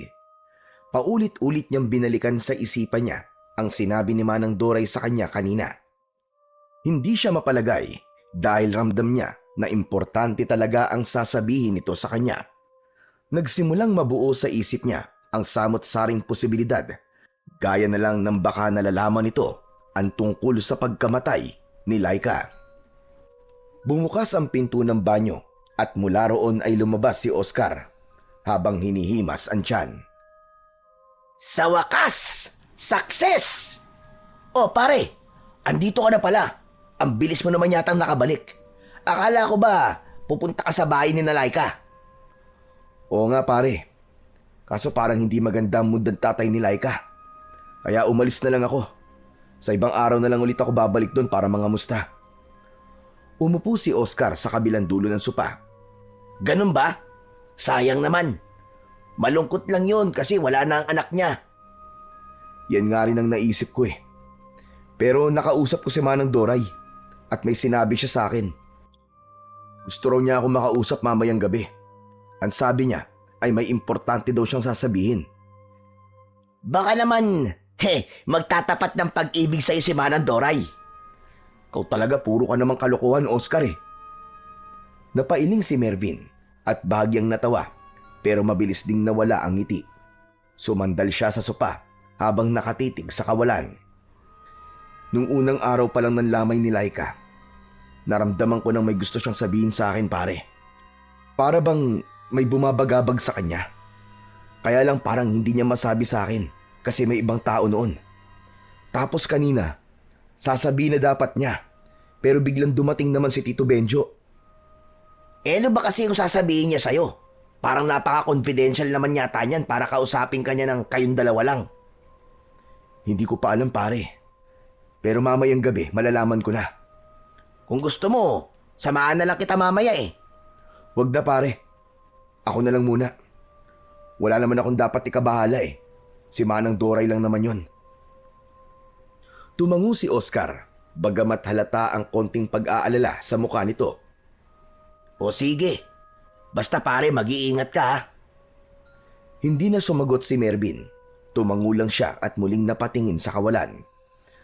Paulit-ulit niyang binalikan sa isipan niya ang sinabi ni Manang Doray sa kanya kanina. Hindi siya mapalagay dahil ramdam niya na importante talaga ang sasabihin nito sa kanya. Nagsimulang mabuo sa isip niya ang samot-saring posibilidad, gaya na lang ng baka nalalaman nito ang tungkol sa pagkamatay ni Laika. Bumukas ang pinto ng banyo at mula roon ay lumabas si Oscar habang hinihimas ang tiyan. Sa wakas! Success! Oh pare, andito ka na pala. Ang bilis mo naman yatang nakabalik. Akala ko ba pupunta ka sa bahay ni Laika? Oo nga pare, kaso parang hindi maganda ang mood ng tatay ni Laika. Kaya umalis na lang ako. Sa ibang araw na lang ulit ako babalik doon para mangamusta. Umupo si Oscar sa kabilang dulo ng sopa. Ganun ba? Sayang naman. Malungkot lang yun kasi wala na ang anak niya. Yan nga rin ang naisip ko eh. Pero nakausap ko si Manang Doray at may sinabi siya sa akin. Gusto raw niya ako makausap mamayang gabi. Ang sabi niya ay may importante daw siyang sasabihin. Baka naman, magtatapat ng pag-ibig sa'yo si Manang Doray. Ikaw talaga puro ka namang kalokohan, Oscar eh. Napailing si Mervin at bahagyang natawa pero mabilis ding nawala ang ngiti. Sumandal siya sa sopa habang nakatitig sa kawalan. Nung unang araw pa lang ng lamay ni Laika, naramdaman ko nang may gusto siyang sabihin sa akin pare. Para bang may bumabagabag sa kanya. Kaya lang parang hindi niya masabi sa akin kasi may ibang tao noon. Tapos kanina, sasabihin na dapat niya pero biglang dumating naman si Tito Benjo. Ano ba kasi yung sasabihin niya sa'yo? Parang napaka-confidential naman yata niyan para kausapin ka niya ng kayong dalawa lang. Hindi ko pa alam pare. Pero mamayang gabi malalaman ko na. Kung gusto mo, samahan na lang kita mamaya eh. Wag na pare. Ako na lang muna. Wala naman akong dapat ikabahala eh. Si Manang Doray lang naman yon. Tumango si Oscar, bagamat halata ang konting pag-aalala sa mukha nito. O sige, basta pare mag-iingat ka ha. Hindi na sumagot si Mervin. Tumango lang siya at muling napatingin sa kawalan.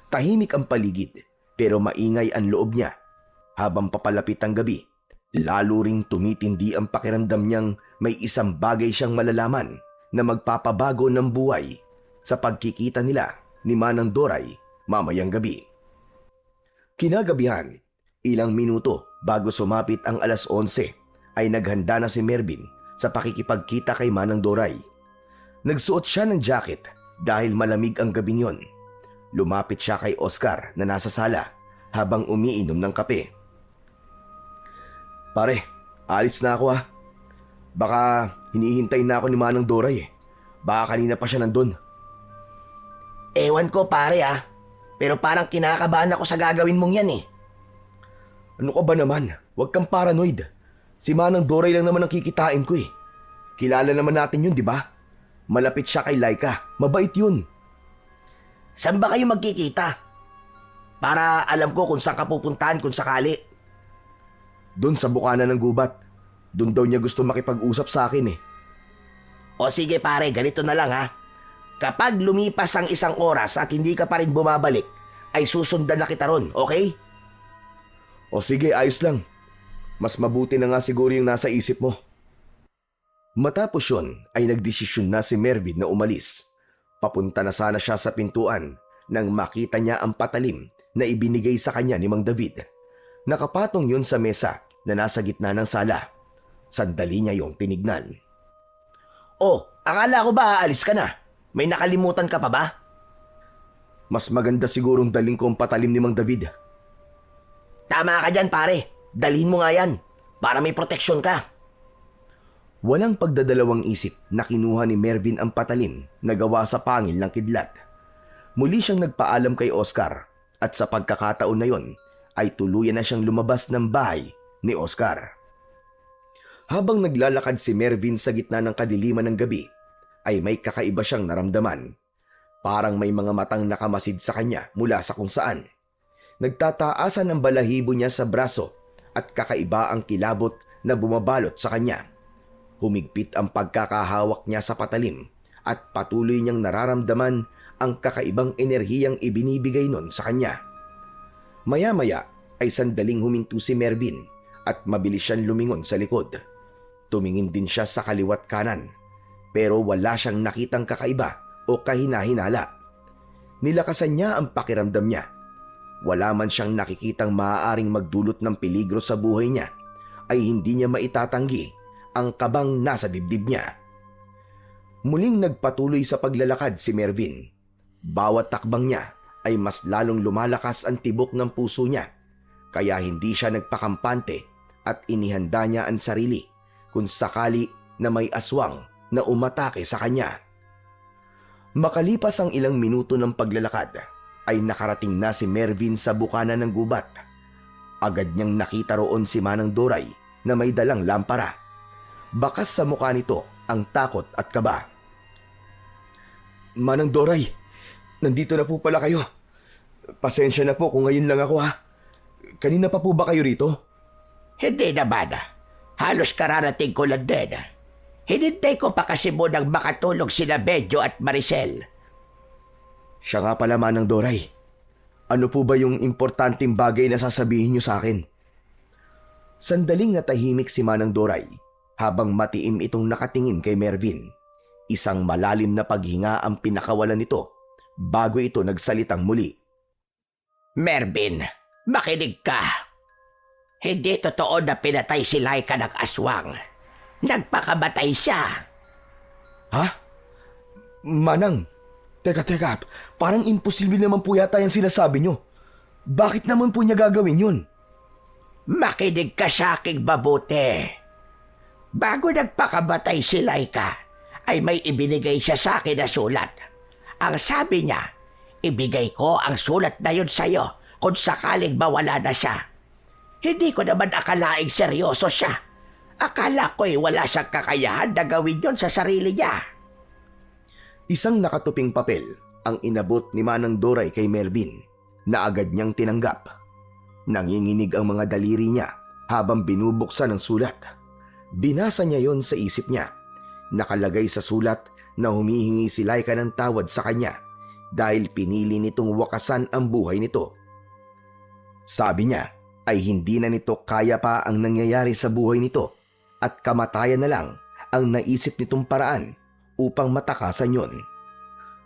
Tahimik ang paligid pero maingay ang loob niya. Habang papalapit ang gabi, lalo ring tumitindi ang pakiramdam niyang may isang bagay siyang malalaman na magpapabago ng buhay sa pagkikita nila ni Manang Doray mamayang gabi. Kinagabihan, ilang minuto bago sumapit ang 11:00 ay naghanda na si Mervin sa pakikipagkita kay Manang Doray. Nagsuot siya ng jacket dahil malamig ang gabing yon. Lumapit siya kay Oscar na nasa sala habang umiinom ng kape. Pare, Alis na ako ha. Baka hinihintay na ako ni Manang Doray eh. Baka kanina pa siya nandun. Ewan ko pare pero parang kinakabahan ako sa gagawin mong yan eh. Ano ka ba naman? Huwag kang paranoid. Si Manang Doray lang naman ang kikitain ko eh. Kilala naman natin yun, di ba? Malapit siya kay Laika. Mabait yun. Saan ba kayo magkikita? Para alam ko kung saan ka pupuntahan kung sakali. Doon sa bukana ng gubat. Doon daw niya gusto makipag-usap sa akin eh. O sige pare, ganito na lang Kapag lumipas ang 1 oras at hindi ka pa rin bumabalik, ay susundan na kita ron, okay? O sige, ayos lang. Mas mabuti na nga siguro yung nasa isip mo. Matapos yun ay nagdesisyon na si Mervin na umalis. Papunta na sana siya sa pintuan nang makita niya ang patalim na ibinigay sa kanya ni Mang David. Nakapatong yun sa mesa na nasa gitna ng sala. Sandali niya yung tinignan. Oh, akala ko ba aalis ka na? May nakalimutan ka pa ba? Mas maganda sigurong daling ko ang patalim ni Mang David. Tama ka dyan pare, dalhin mo nga yan para may proteksyon ka. Walang pagdadalawang isip na kinuha ni Mervin ang patalim na gawa sa pangil ng kidlat. Muli siyang nagpaalam kay Oscar at sa pagkakataon na yon ay tuluyan na siyang lumabas ng bahay ni Oscar. Habang naglalakad si Mervin sa gitna ng kadiliman ng gabi, ay may kakaiba siyang naramdaman. Parang may mga matang nakamasid sa kanya mula sa kung saan. Nagtataasan ang balahibo niya sa braso at kakaiba ang kilabot na bumabalot sa kanya. Humigpit ang pagkakahawak niya sa patalim at patuloy niyang nararamdaman ang kakaibang enerhiyang ibinibigay nun sa kanya. Maya-maya ay sandaling huminto si Mervin at mabilis siyang lumingon sa likod. Tumingin din siya sa kaliwat kanan pero wala siyang nakitang kakaiba o kahina-hinala. Nilakasan niya ang pakiramdam niya. Wala man siyang nakikitang maaaring magdulot ng peligro sa buhay niya ay hindi niya maitatanggi ang kabang nasa dibdib niya. Muling nagpatuloy sa paglalakad si Mervin. Bawat takbang niya ay mas lalong lumalakas ang tibok ng puso niya, kaya hindi siya nagpakampante at inihanda niya ang sarili kung sakali na may aswang na umatake sa kanya. Makalipas ang ilang minuto ng paglalakad, ay nakarating na si Mervin sa bukana ng gubat. Agad niyang nakita roon si Manang Doray na may dalang lampara. Bakas sa mukha nito ang takot at kaba. Manang Doray, nandito na po pala kayo. Pasensya na po kung ngayon lang ako ha. Kanina pa po ba kayo rito? Hindi naman. Halos kararating ko lang din. Hinintay ko pa kasi munang makatulog sina Medyo at Maricel. Siya nga pala, Manang Doray. Ano po ba yung importanteng bagay na sasabihin niyo sa akin? Sandaling natahimik si Manang Doray habang matiim itong nakatingin kay Mervin. Isang malalim na paghinga ang pinakawalan nito bago ito nagsalitang muli. Mervin, makinig ka. Hindi totoo na pinatay si Laika ng aswang. Nagpakamatay siya. Ha? Manang, teka, parang imposible naman po yata yung sinasabi niyo. Bakit naman po niya gagawin yun? Makinig ka sa aking mabuti. Bago nagpakamatay si Laika, ay may ibinigay siya sa akin na sulat. Ang sabi niya, ibigay ko ang sulat na yun sa'yo kung sakaling mawala na siya. Hindi ko naman akalaing seryoso siya. Akala ko'y wala siyang kakayahan na gawin yun sa sarili niya. Isang nakatuping papel ang inabot ni Manang Doray kay Mervin na agad niyang tinanggap. Nanginginig ang mga daliri niya habang binubuksan ang sulat. Binasa niya yon sa isip niya. Nakalagay sa sulat na humihingi si Laika ng tawad sa kanya dahil pinili nitong wakasan ang buhay nito. Sabi niya ay hindi na nito kaya pa ang nangyayari sa buhay nito at kamatayan na lang ang naisip nitong paraan upang matakasan yon.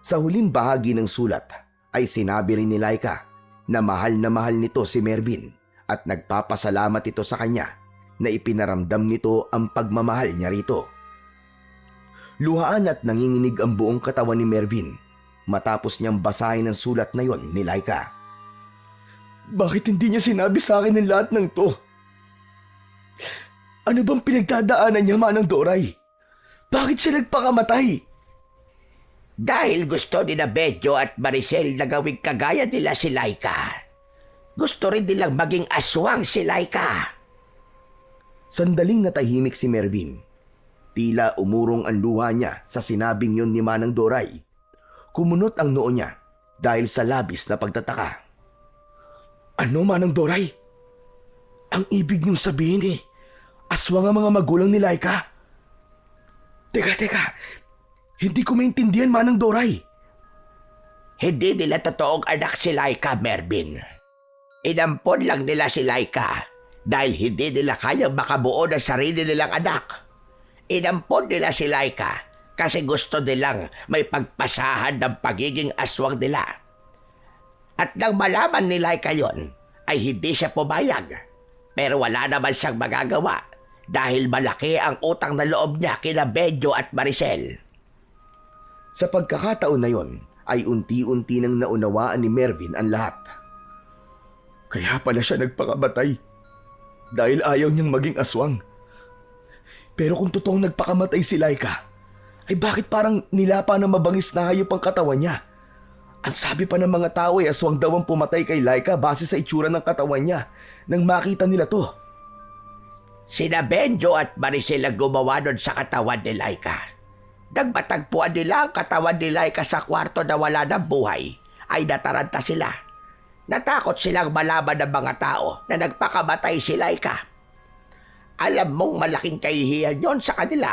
Sa huling bahagi ng sulat ay sinabi rin ni Laika na mahal nito si Mervin at nagpapasalamat ito sa kanya na ipinaramdam nito ang pagmamahal niya rito. Luhaan at nanginginig ang buong katawan ni Mervin matapos niyang basahin ang sulat na yon ni Laika. Bakit hindi niya sinabi sa akin ang lahat ng to? Ano bang pinagdadaanan niya, Manang Doray? Bakit siya nagpakamatay? Dahil gusto ni na Bedyo at Maricel na gawing kagaya nila si Laika. Gusto rin nilang maging aswang si Laika. Sandaling natahimik si Mervin. Tila umurong ang luha niya sa sinabing yon ni Manang Doray. Kumunot ang noo niya dahil sa labis na pagtataka. Ano, Manang Doray? Ang ibig niyong sabihin aswang ang mga magulang ni Laika? Teka. Hindi ko maintindihan, Manang Doray. Hindi nila totoong anak si Laika, Mervin. Inampon lang nila si Laika dahil hindi nila kayang makabuo ng sarili nilang anak. Inampon nila si Laika kasi gusto nilang may pagpasahan ng pagiging aswang nila. At nang malaman ni Laika yon, ay hindi siya pumayag. Pero wala naman siyang magagawa dahil malaki ang utang na loob niya kina Bedyo at Maricel. Sa pagkakataon na yon, ay unti-unti nang naunawaan ni Mervin ang lahat. Kaya pala siya nagpakamatay dahil ayaw niyang maging aswang. Pero kung totoong nagpakamatay si Laika, ay bakit parang nilapa ng mabangis na hayop ang katawan niya? Ang sabi pa ng mga tao ay aswang daw ang pumatay kay Laika base sa itsura ng katawan niya nang makita nila to. Sina Bedyo at Maricel ang gumawa nun sa katawan ni Laika. Nagmatagpuan nila ang katawan ni Laika sa kwarto na wala ng buhay, ay nataranta sila. Natakot silang malaman ng mga tao na nagpakamatay si Laika. Alam mong malaking kahihiyan yon sa kanila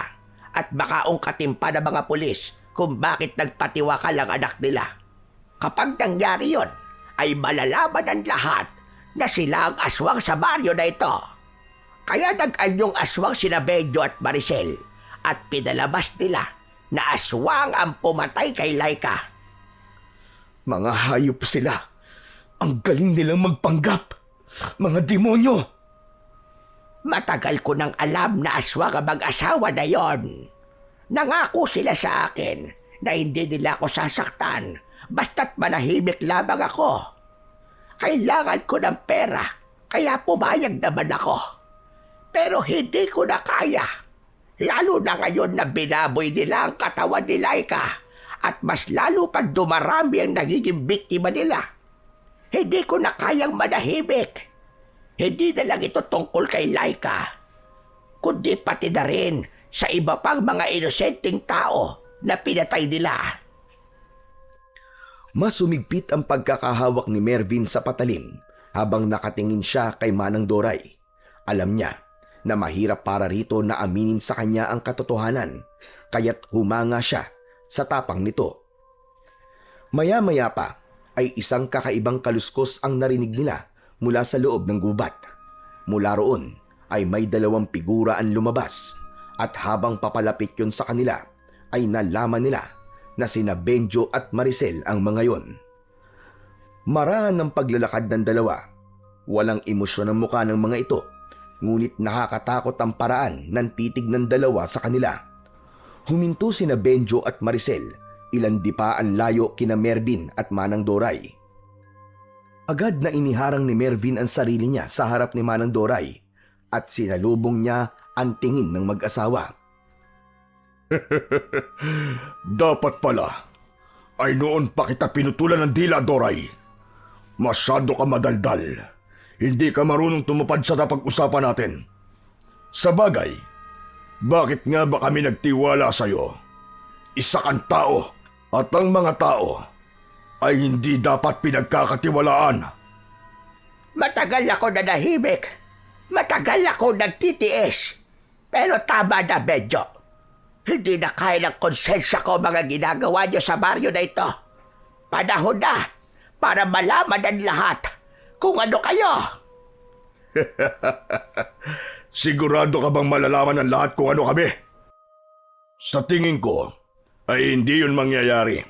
at baka ungkatin pa ng mga pulis kung bakit nagpatiwakal ang anak nila. Kapag nangyari yon, ay malalaman ng lahat na sila ang aswang sa baryo na ito. Kaya nag-anyong aswang sina Bedyo at Maricel at pinalabas nila na aswang ang pumatay kay Laika. Mga hayop sila. Ang galing nilang magpanggap. Mga demonyo. Matagal ko nang alam na aswang ang mag-asawa na yon. Nangako sila sa akin na hindi nila ako sasaktan basta't manahimik lamang ako. Kailangan ko ng pera, kaya pumayag naman ako. Pero hindi ko na kaya. Lalo na ngayon na binaboy nila ang katawan ni Laika at mas lalo pang dumarami ang nagiging biktima nila. Hindi ko na kayang manahimik. Hindi na lang ito tungkol kay Laika, kundi pati na rin sa iba pang mga inosenteng tao na pinatay nila. Mas sumigpit ang pagkakahawak ni Mervin sa patalim habang nakatingin siya kay Manang Doray. Alam niya na mahirap para rito na aminin sa kanya ang katotohanan, kaya't humanga siya sa tapang nito. Maya-maya pa ay isang kakaibang kaluskos ang narinig nila mula sa loob ng gubat. Mula roon ay may dalawang figura ang lumabas at habang papalapit yun sa kanila ay nalaman nila na sina Bedyo at Maricel ang mga yon. Marahan ng paglalakad ng dalawa. Walang emosyon ang mukha ng mga ito, ngunit nakakatakot ang paraan ng titig ng dalawa sa kanila. Huminto sina Bedyo at Maricel, ilan di pa ang layo kina Mervin at Manang Doray. Agad na iniharang ni Mervin ang sarili niya sa harap ni Manang Doray at sinalubong niya ang tingin ng mag-asawa. Dapat pala ay noon pa kita pinutulan ng dila, Doray. Masyado ka madaldal. Hindi ka marunong tumupad sa napag-usapan natin. Sa bagay, bakit nga ba kami nagtiwala sa'yo? Isa kang tao at ang mga tao ay hindi dapat pinagkakatiwalaan. Matagal ako nanahimik. Matagal ako nagtitiis. Pero tama na, Bedyo. Hindi na kaya ng konsensya ko mga ginagawa niyo sa baryo na ito. Panahon na para malaman ng lahat kung ano kayo. Sigurado ka bang malalaman ng lahat kung ano kami? Sa tingin ko, ay hindi yun mangyayari.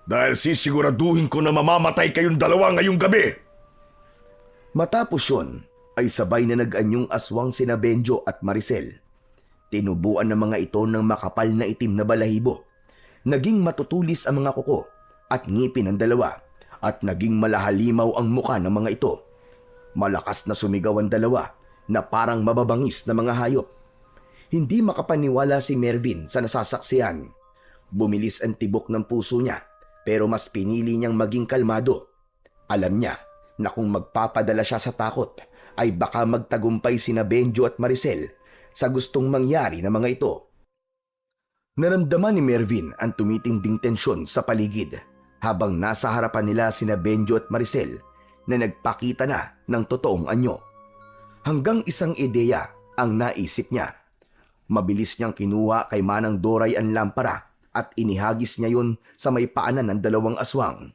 Dahil sisiguraduhin ko na mamamatay kayong dalawa ngayong gabi. Matapos yun, ay sabay na nag-anyong aswang sina Bedyo at Maricel. Tinubuan ng mga ito ng makapal na itim na balahibo. Naging matutulis ang mga kuko at ngipin ng dalawa at naging malahalimaw ang muka ng mga ito. Malakas na sumigaw ang dalawa na parang mababangis na mga hayop. Hindi makapaniwala si Mervin sa nasasaksihan. Bumilis ang tibok ng puso niya pero mas pinili niyang maging kalmado. Alam niya na kung magpapadala siya sa takot ay baka magtagumpay sina Benjo at Maricel sa gustong mangyari na mga ito. Naramdaman ni Mervin ang tumitinding tensyon sa paligid habang nasa harapan nila sina Benjo at Maricel na nagpakita na ng totoong anyo. Hanggang isang ideya ang naisip niya. Mabilis niyang kinuha kay Manang Doray ang lampara at inihagis niya yun sa may paanan ng dalawang aswang.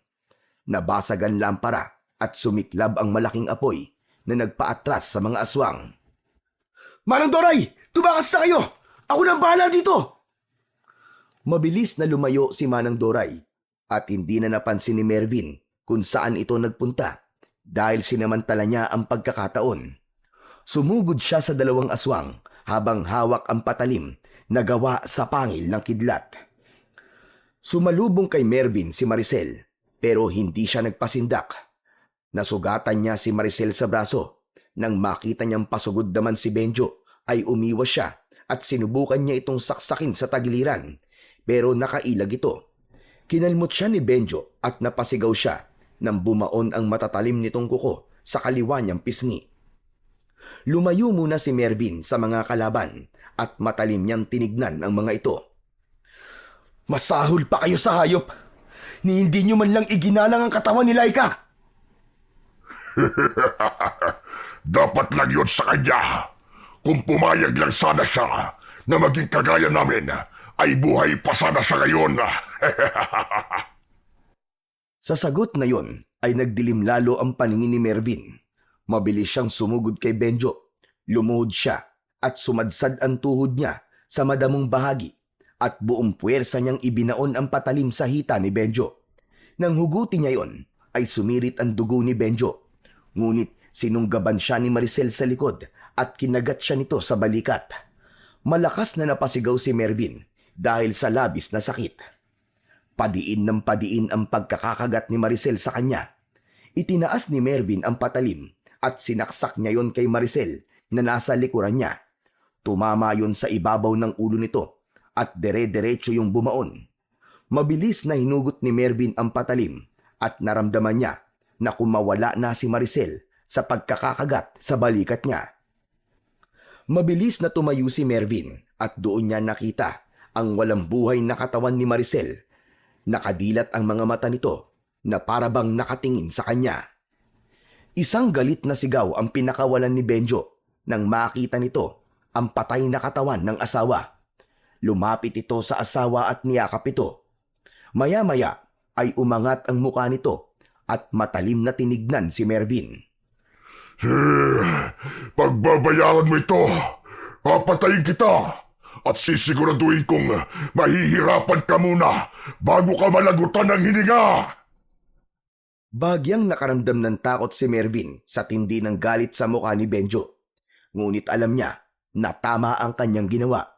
Nabasag ang lampara at sumiklab ang malaking apoy na nagpaatras sa mga aswang. Manang Doray! Tumakas na kayo! Ako nang bahala dito! Mabilis na lumayo si Manang Doray at hindi na napansin ni Mervin kung saan ito nagpunta dahil sinamantala niya ang pagkakataon. Sumugod siya sa dalawang aswang habang hawak ang patalim na gawa sa pangil ng kidlat. Sumalubong kay Mervin si Maricel pero hindi siya nagpasindak. Nasugatan niya si Maricel sa braso. Nang makita niyang pasugod naman si Benjo ay umiwas siya at sinubukan niya itong saksakin sa tagiliran pero nakailag ito. Kinalmot siya ni Benjo at napasigaw siya nang bumaon ang matatalim nitong kuko sa kaliwa niyang pisngi. Lumayo muna si Mervin sa mga kalaban at matalim niyang tinignan ang mga ito. Masahol pa kayo sa hayop! Ni hindi nyo man lang iginalang ang katawan ni Laika! Dapat lang yun sa kanya. Kung pumayag lang sana siya na maging kagaya namin, ay buhay pa sana siya ngayon. Sa sagot na yon ay nagdilim lalo ang paningin ni Mervin. Mabilis siyang sumugod kay Benjo. Lumuhod siya at sumadsad ang tuhod niya sa madamong bahagi at buong puwersa niyang ibinaon ang patalim sa hita ni Benjo. Nang huguti niya yon ay sumirit ang dugo ni Benjo. Ngunit sinunggaban siya ni Maricel sa likod at kinagat siya nito sa balikat. Malakas na napasigaw si Mervin dahil sa labis na sakit. Padiin ng padiin ang pagkakakagat ni Maricel sa kanya. Itinaas ni Mervin ang patalim at sinaksak niya yon kay Maricel na nasa likuran niya. Tumama yon sa ibabaw ng ulo nito at dere-derecho yung bumaon. Mabilis na hinugot ni Mervin ang patalim at naramdaman niya na kumawala na si Maricel sa pagkakakagat sa balikat niya. Mabilis na tumayo si Mervin at doon niya nakita ang walang buhay na katawan ni Maricel. Nakadilat ang mga mata nito na parabang nakatingin sa kanya. Isang galit na sigaw ang pinakawalan ni Benjo nang makita nito ang patay na katawan ng asawa. Lumapit ito sa asawa at niyakap ito. Maya-maya ay umangat ang mukha nito at matalim na tinignan si Mervin. Pagbabayaran mo ito, papatayin kita at sisiguraduhin kong mahihirapan ka muna bago ka malagutan ng hininga. Bagyang nakaramdam ng takot si Mervin sa tindi ng galit sa mukha ni Benjo. Ngunit alam niya na tama ang kanyang ginawa.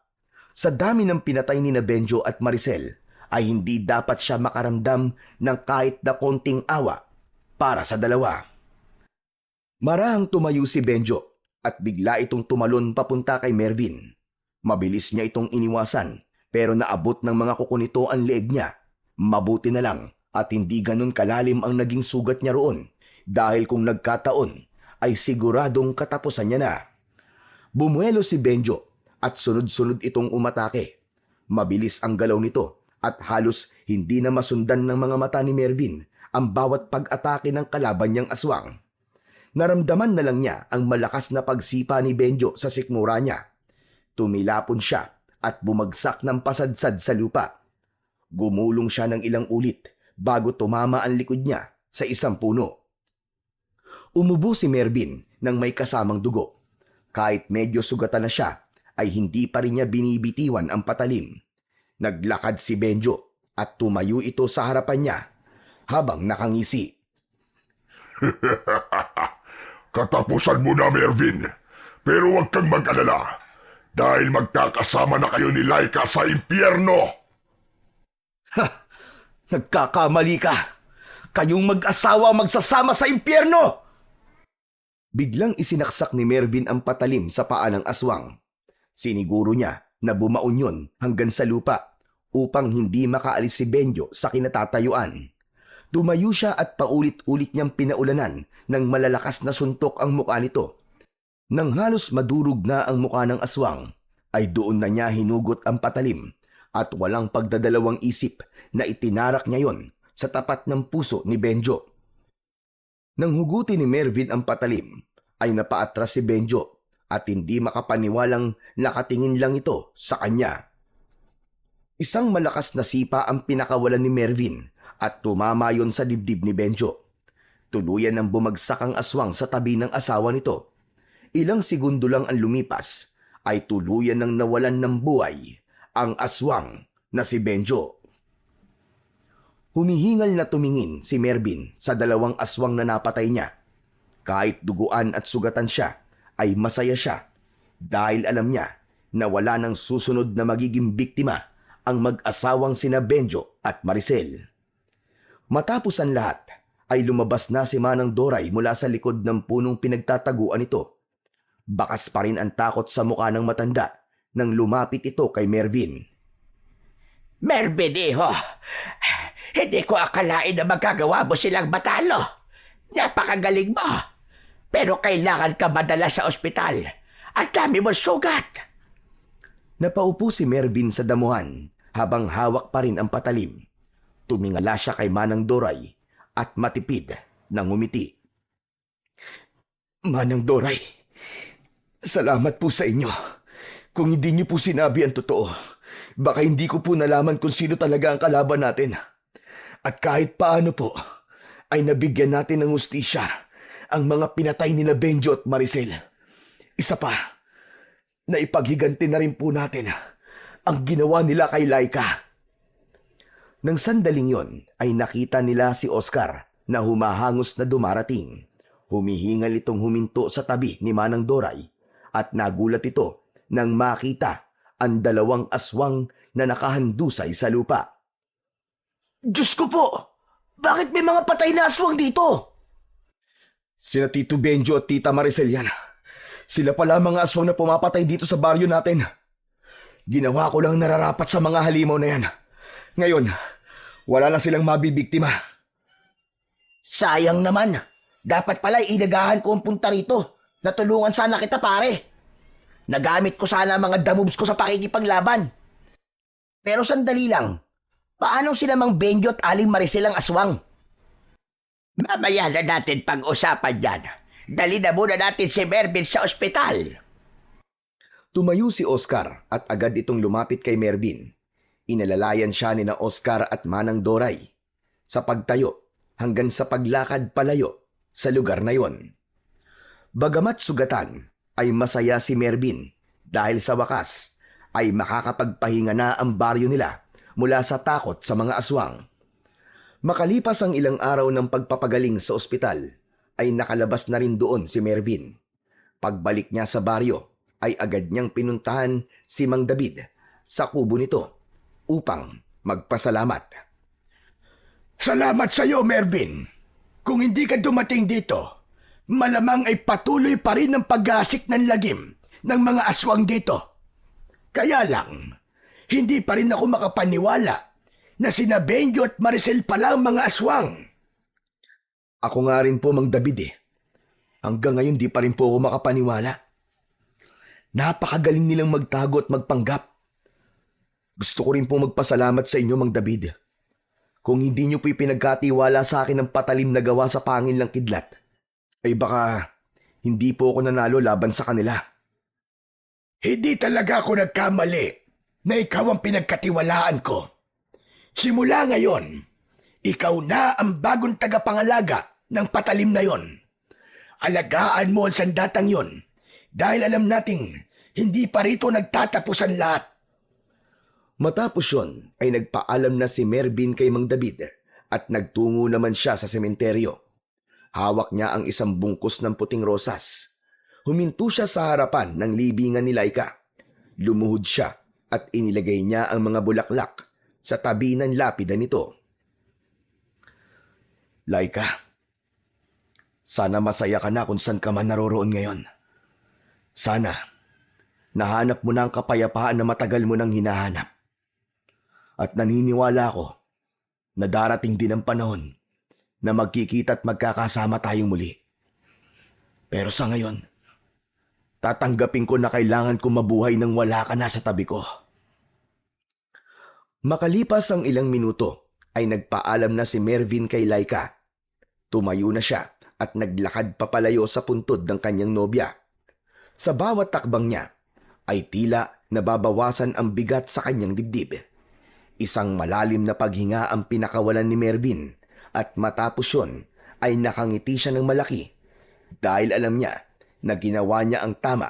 Sa dami ng pinatay ni na Benjo at Maricel ay hindi dapat siya makaramdam ng kahit na konting awa para sa dalawa. Marahang tumayo si Benjo at bigla itong tumalon papunta kay Mervin. Mabilis niya itong iniwasan pero naabot ng mga kuko nito ang leeg niya. Mabuti na lang at hindi ganun kalalim ang naging sugat niya roon dahil kung nagkataon ay siguradong katapusan niya na. Bumuelo si Benjo at sunod-sunod itong umatake. Mabilis ang galaw nito at halos hindi na masundan ng mga mata ni Mervin ang bawat pag-atake ng kalaban niyang aswang. Naramdaman na lang niya ang malakas na pagsipa ni Benjo sa sikmura niya. Tumilapon siya at bumagsak ng pasadsad sa lupa. Gumulong siya ng ilang ulit bago tumama ang likod niya sa isang puno. Umubo si Mervin nang may kasamang dugo. Kahit medyo sugatan na siya, ay hindi pa rin niya binibitiwan ang patalim. Naglakad si Benjo at tumayo ito sa harapan niya habang nakangisi. Katapusan mo na, Mervin. Pero huwag kang mag-alala dahil magkakasama na kayo ni Laika sa impyerno. Nagkakamali ka! Kayong mag-asawa magsasama sa impyerno! Biglang isinaksak ni Mervin ang patalim sa paa ng aswang. Siniguro niya na bumaon yun hanggang sa lupa upang hindi makaalis si Benjo sa kinatatayuan. Tumayo siya at paulit-ulit niyang pinaulanan ng malalakas na suntok ang mukha nito. Nang halos madurog na ang mukha ng aswang, ay doon na niya hinugot ang patalim at walang pagdadalawang isip na itinarak niya yon sa tapat ng puso ni Benjo. Nang hugutin ni Mervin ang patalim, ay napaatras si Benjo at hindi makapaniwalang nakatingin lang ito sa kanya. Isang malakas na sipa ang pinakawalan ni Mervin at tumama yon sa dibdib ni Benjo. Tuluyan nang bumagsak ang aswang sa tabi ng asawa nito. Ilang segundo lang ang lumipas ay tuluyan nang nawalan ng buhay ang aswang na si Benjo. Humihingal na tumingin si Mervin sa dalawang aswang na napatay niya. Kahit duguan at sugatan siya, ay masaya siya dahil alam niya na wala nang susunod na magiging biktima ang mag-asawang sina Benjo at Maricel. Matapos ang lahat, ay lumabas na si Manang Doray mula sa likod ng punong pinagtataguan ito. Bakas pa rin ang takot sa mukha ng matanda nang lumapit ito kay Mervin. Mervin, iho, hindi ko akalain na magagawa mo silang matalo. Napakagaling mo. Pero kailangan ka madala sa ospital. At dami mo sugat. Napaupo si Mervin sa damuhan habang hawak pa rin ang patalim. Tumingala siya kay Manang Doray at matipid na ngumiti. Manang Doray, salamat po sa inyo. Kung hindi niyo po sinabi ang totoo, baka hindi ko po nalaman kung sino talaga ang kalaban natin. At kahit paano po, ay nabigyan natin ng hustisya ang mga pinatay nila Benjo at Maricel. Isa pa, naipaghiganti na rin po natin ang ginawa nila kay Laika. Nang sandaling yon ay nakita nila si Oscar na humahangos na dumarating. Humihingal itong huminto sa tabi ni Manang Doray at nagulat ito nang makita ang dalawang aswang na nakahandusay sa lupa. Diyos ko po! Bakit may mga patay na aswang dito? Sina Tito Benjo at Tita Maricel yan. Sila pala mga aswang na pumapatay dito sa baryo natin. Ginawa ko lang nararapat sa mga halimaw na yan. Ngayon, wala na silang mabibiktima. Sayang naman. Dapat pala inagahan ko ang punta rito. Natulungan sana kita, pare. Nagamit ko sana ang mga damoves ko sa pakikipaglaban. Pero sandali lang. Paano sila Mang Benjo at Aling Maricel ang aswang? Mamaya na natin pag-usapan yan. Dali na muna natin si Mervin sa ospital. Tumayo si Oscar at agad itong lumapit kay Mervin. Inalalayan siya ni na Oscar at Manang Doray sa pagtayo hanggang sa paglakad palayo sa lugar na yon. Bagamat sugatan, ay masaya si Mervin dahil sa wakas ay makakapagpahinga na ang baryo nila mula sa takot sa mga aswang. Makalipas ang ilang araw ng pagpapagaling sa ospital, ay nakalabas na rin doon si Mervin. Pagbalik niya sa baryo, ay agad niyang pinuntahan si Mang David sa kubo nito upang magpasalamat. Salamat sa iyo, Mervin. Kung hindi ka dumating dito, malamang ay patuloy pa rin ang pag-aasik ng lagim ng mga aswang dito. Kaya lang, hindi pa rin ako makapaniwala na sina Benjo at Maricel pala ang mga aswang. Ako nga rin po, Mang David. Hanggang ngayon di pa rin po ako makapaniwala. Napakagaling nilang magtago at magpanggap. Gusto ko rin po magpasalamat sa inyo, Mang David. Kung hindi niyo po ipinagkatiwala sa akin ang patalim na gawa sa pangil ng kidlat, ay baka hindi po ako nanalo laban sa kanila. Hindi talaga ako nagkamali na ikaw ang pinagkatiwalaan ko. Simula ngayon, ikaw na ang bagong tagapangalaga ng patalim na yon. Alagaan mo ang sandatang yon dahil alam nating hindi pa rito nagtatapos ang lahat. Matapos yon ay nagpaalam na si Mervin kay Mang David at nagtungo naman siya sa sementeryo. Hawak niya ang isang bungkus ng puting rosas. Huminto siya sa harapan ng libingan ni Laika. Lumuhod siya at inilagay niya ang mga bulaklak sa tabi ng lapida nito. Laika, sana masaya ka na kung saan ka man naroroon ngayon. Sana nahanap mo na ang kapayapaan na matagal mo nang hinahanap. At naniniwala ako na darating din ang panahon na magkikita at magkakasama tayong muli. Pero sa ngayon, tatanggapin ko na kailangan kong mabuhay nang wala ka na sa tabi ko. Makalipas ang ilang minuto, ay nagpaalam na si Mervin kay Laika. Tumayo na siya at naglakad papalayo sa puntod ng kanyang nobya. Sa bawat takbang niya, ay tila nababawasan ang bigat sa kanyang dibdib. Isang malalim na paghinga ang pinakawalan ni Mervin at matapos yun ay nakangiti siya ng malaki dahil alam niya na ginawa niya ang tama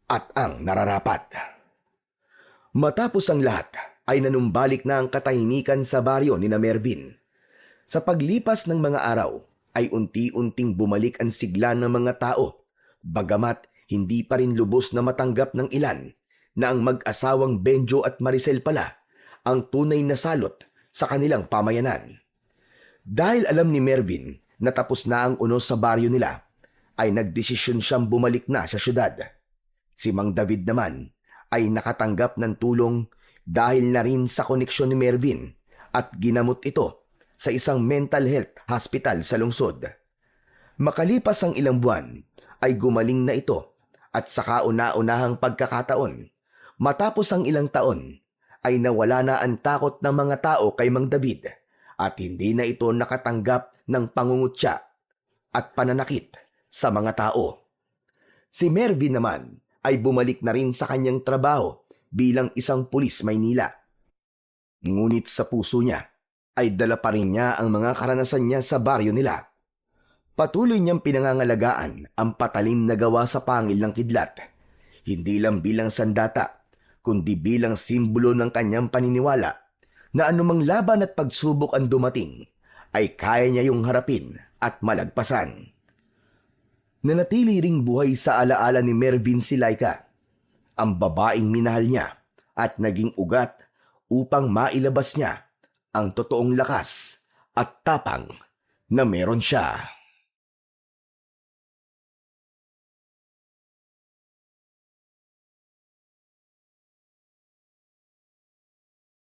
at ang nararapat. Matapos ang lahat ay nanumbalik na ang katahimikan sa baryo ni na Mervin. Sa paglipas ng mga araw ay unti-unting bumalik ang sigla ng mga tao, bagamat hindi pa rin lubos na matanggap ng ilan na ang mag-asawang Benjo at Maricel pala ang tunay na salot sa kanilang pamayanan. Dahil alam ni Mervin na tapos na ang unos sa baryo nila, ay nagdesisyon siyang bumalik na sa syudad. Si Mang David naman ay nakatanggap ng tulong dahil na rin sa koneksyon ni Mervin at ginamot ito sa isang mental health hospital sa lungsod. Makalipas ang ilang buwan ay gumaling na ito at sa kauna-unahang pagkakataon, matapos ang ilang taon, ay nawala na ang takot ng mga tao kay Mang David at hindi na ito nakatanggap ng pangungutya at pananakit sa mga tao. Si Mervin naman ay bumalik na rin sa kanyang trabaho bilang isang pulis Maynila. Ngunit sa puso niya ay dala pa rin niya ang mga karanasan niya sa baryo nila. Patuloy niyang pinangangalagaan ang patalim na gawa sa pangil ng kidlat, hindi lang bilang sandata, kundi bilang simbolo ng kanyang paniniwala na anumang laban at pagsubok ang dumating, ay kaya niya yung harapin at malagpasan. Nanatili ring buhay sa alaala ni Mervin si Laika, ang babaeng minahal niya at naging ugat upang mailabas niya ang totoong lakas at tapang na meron siya.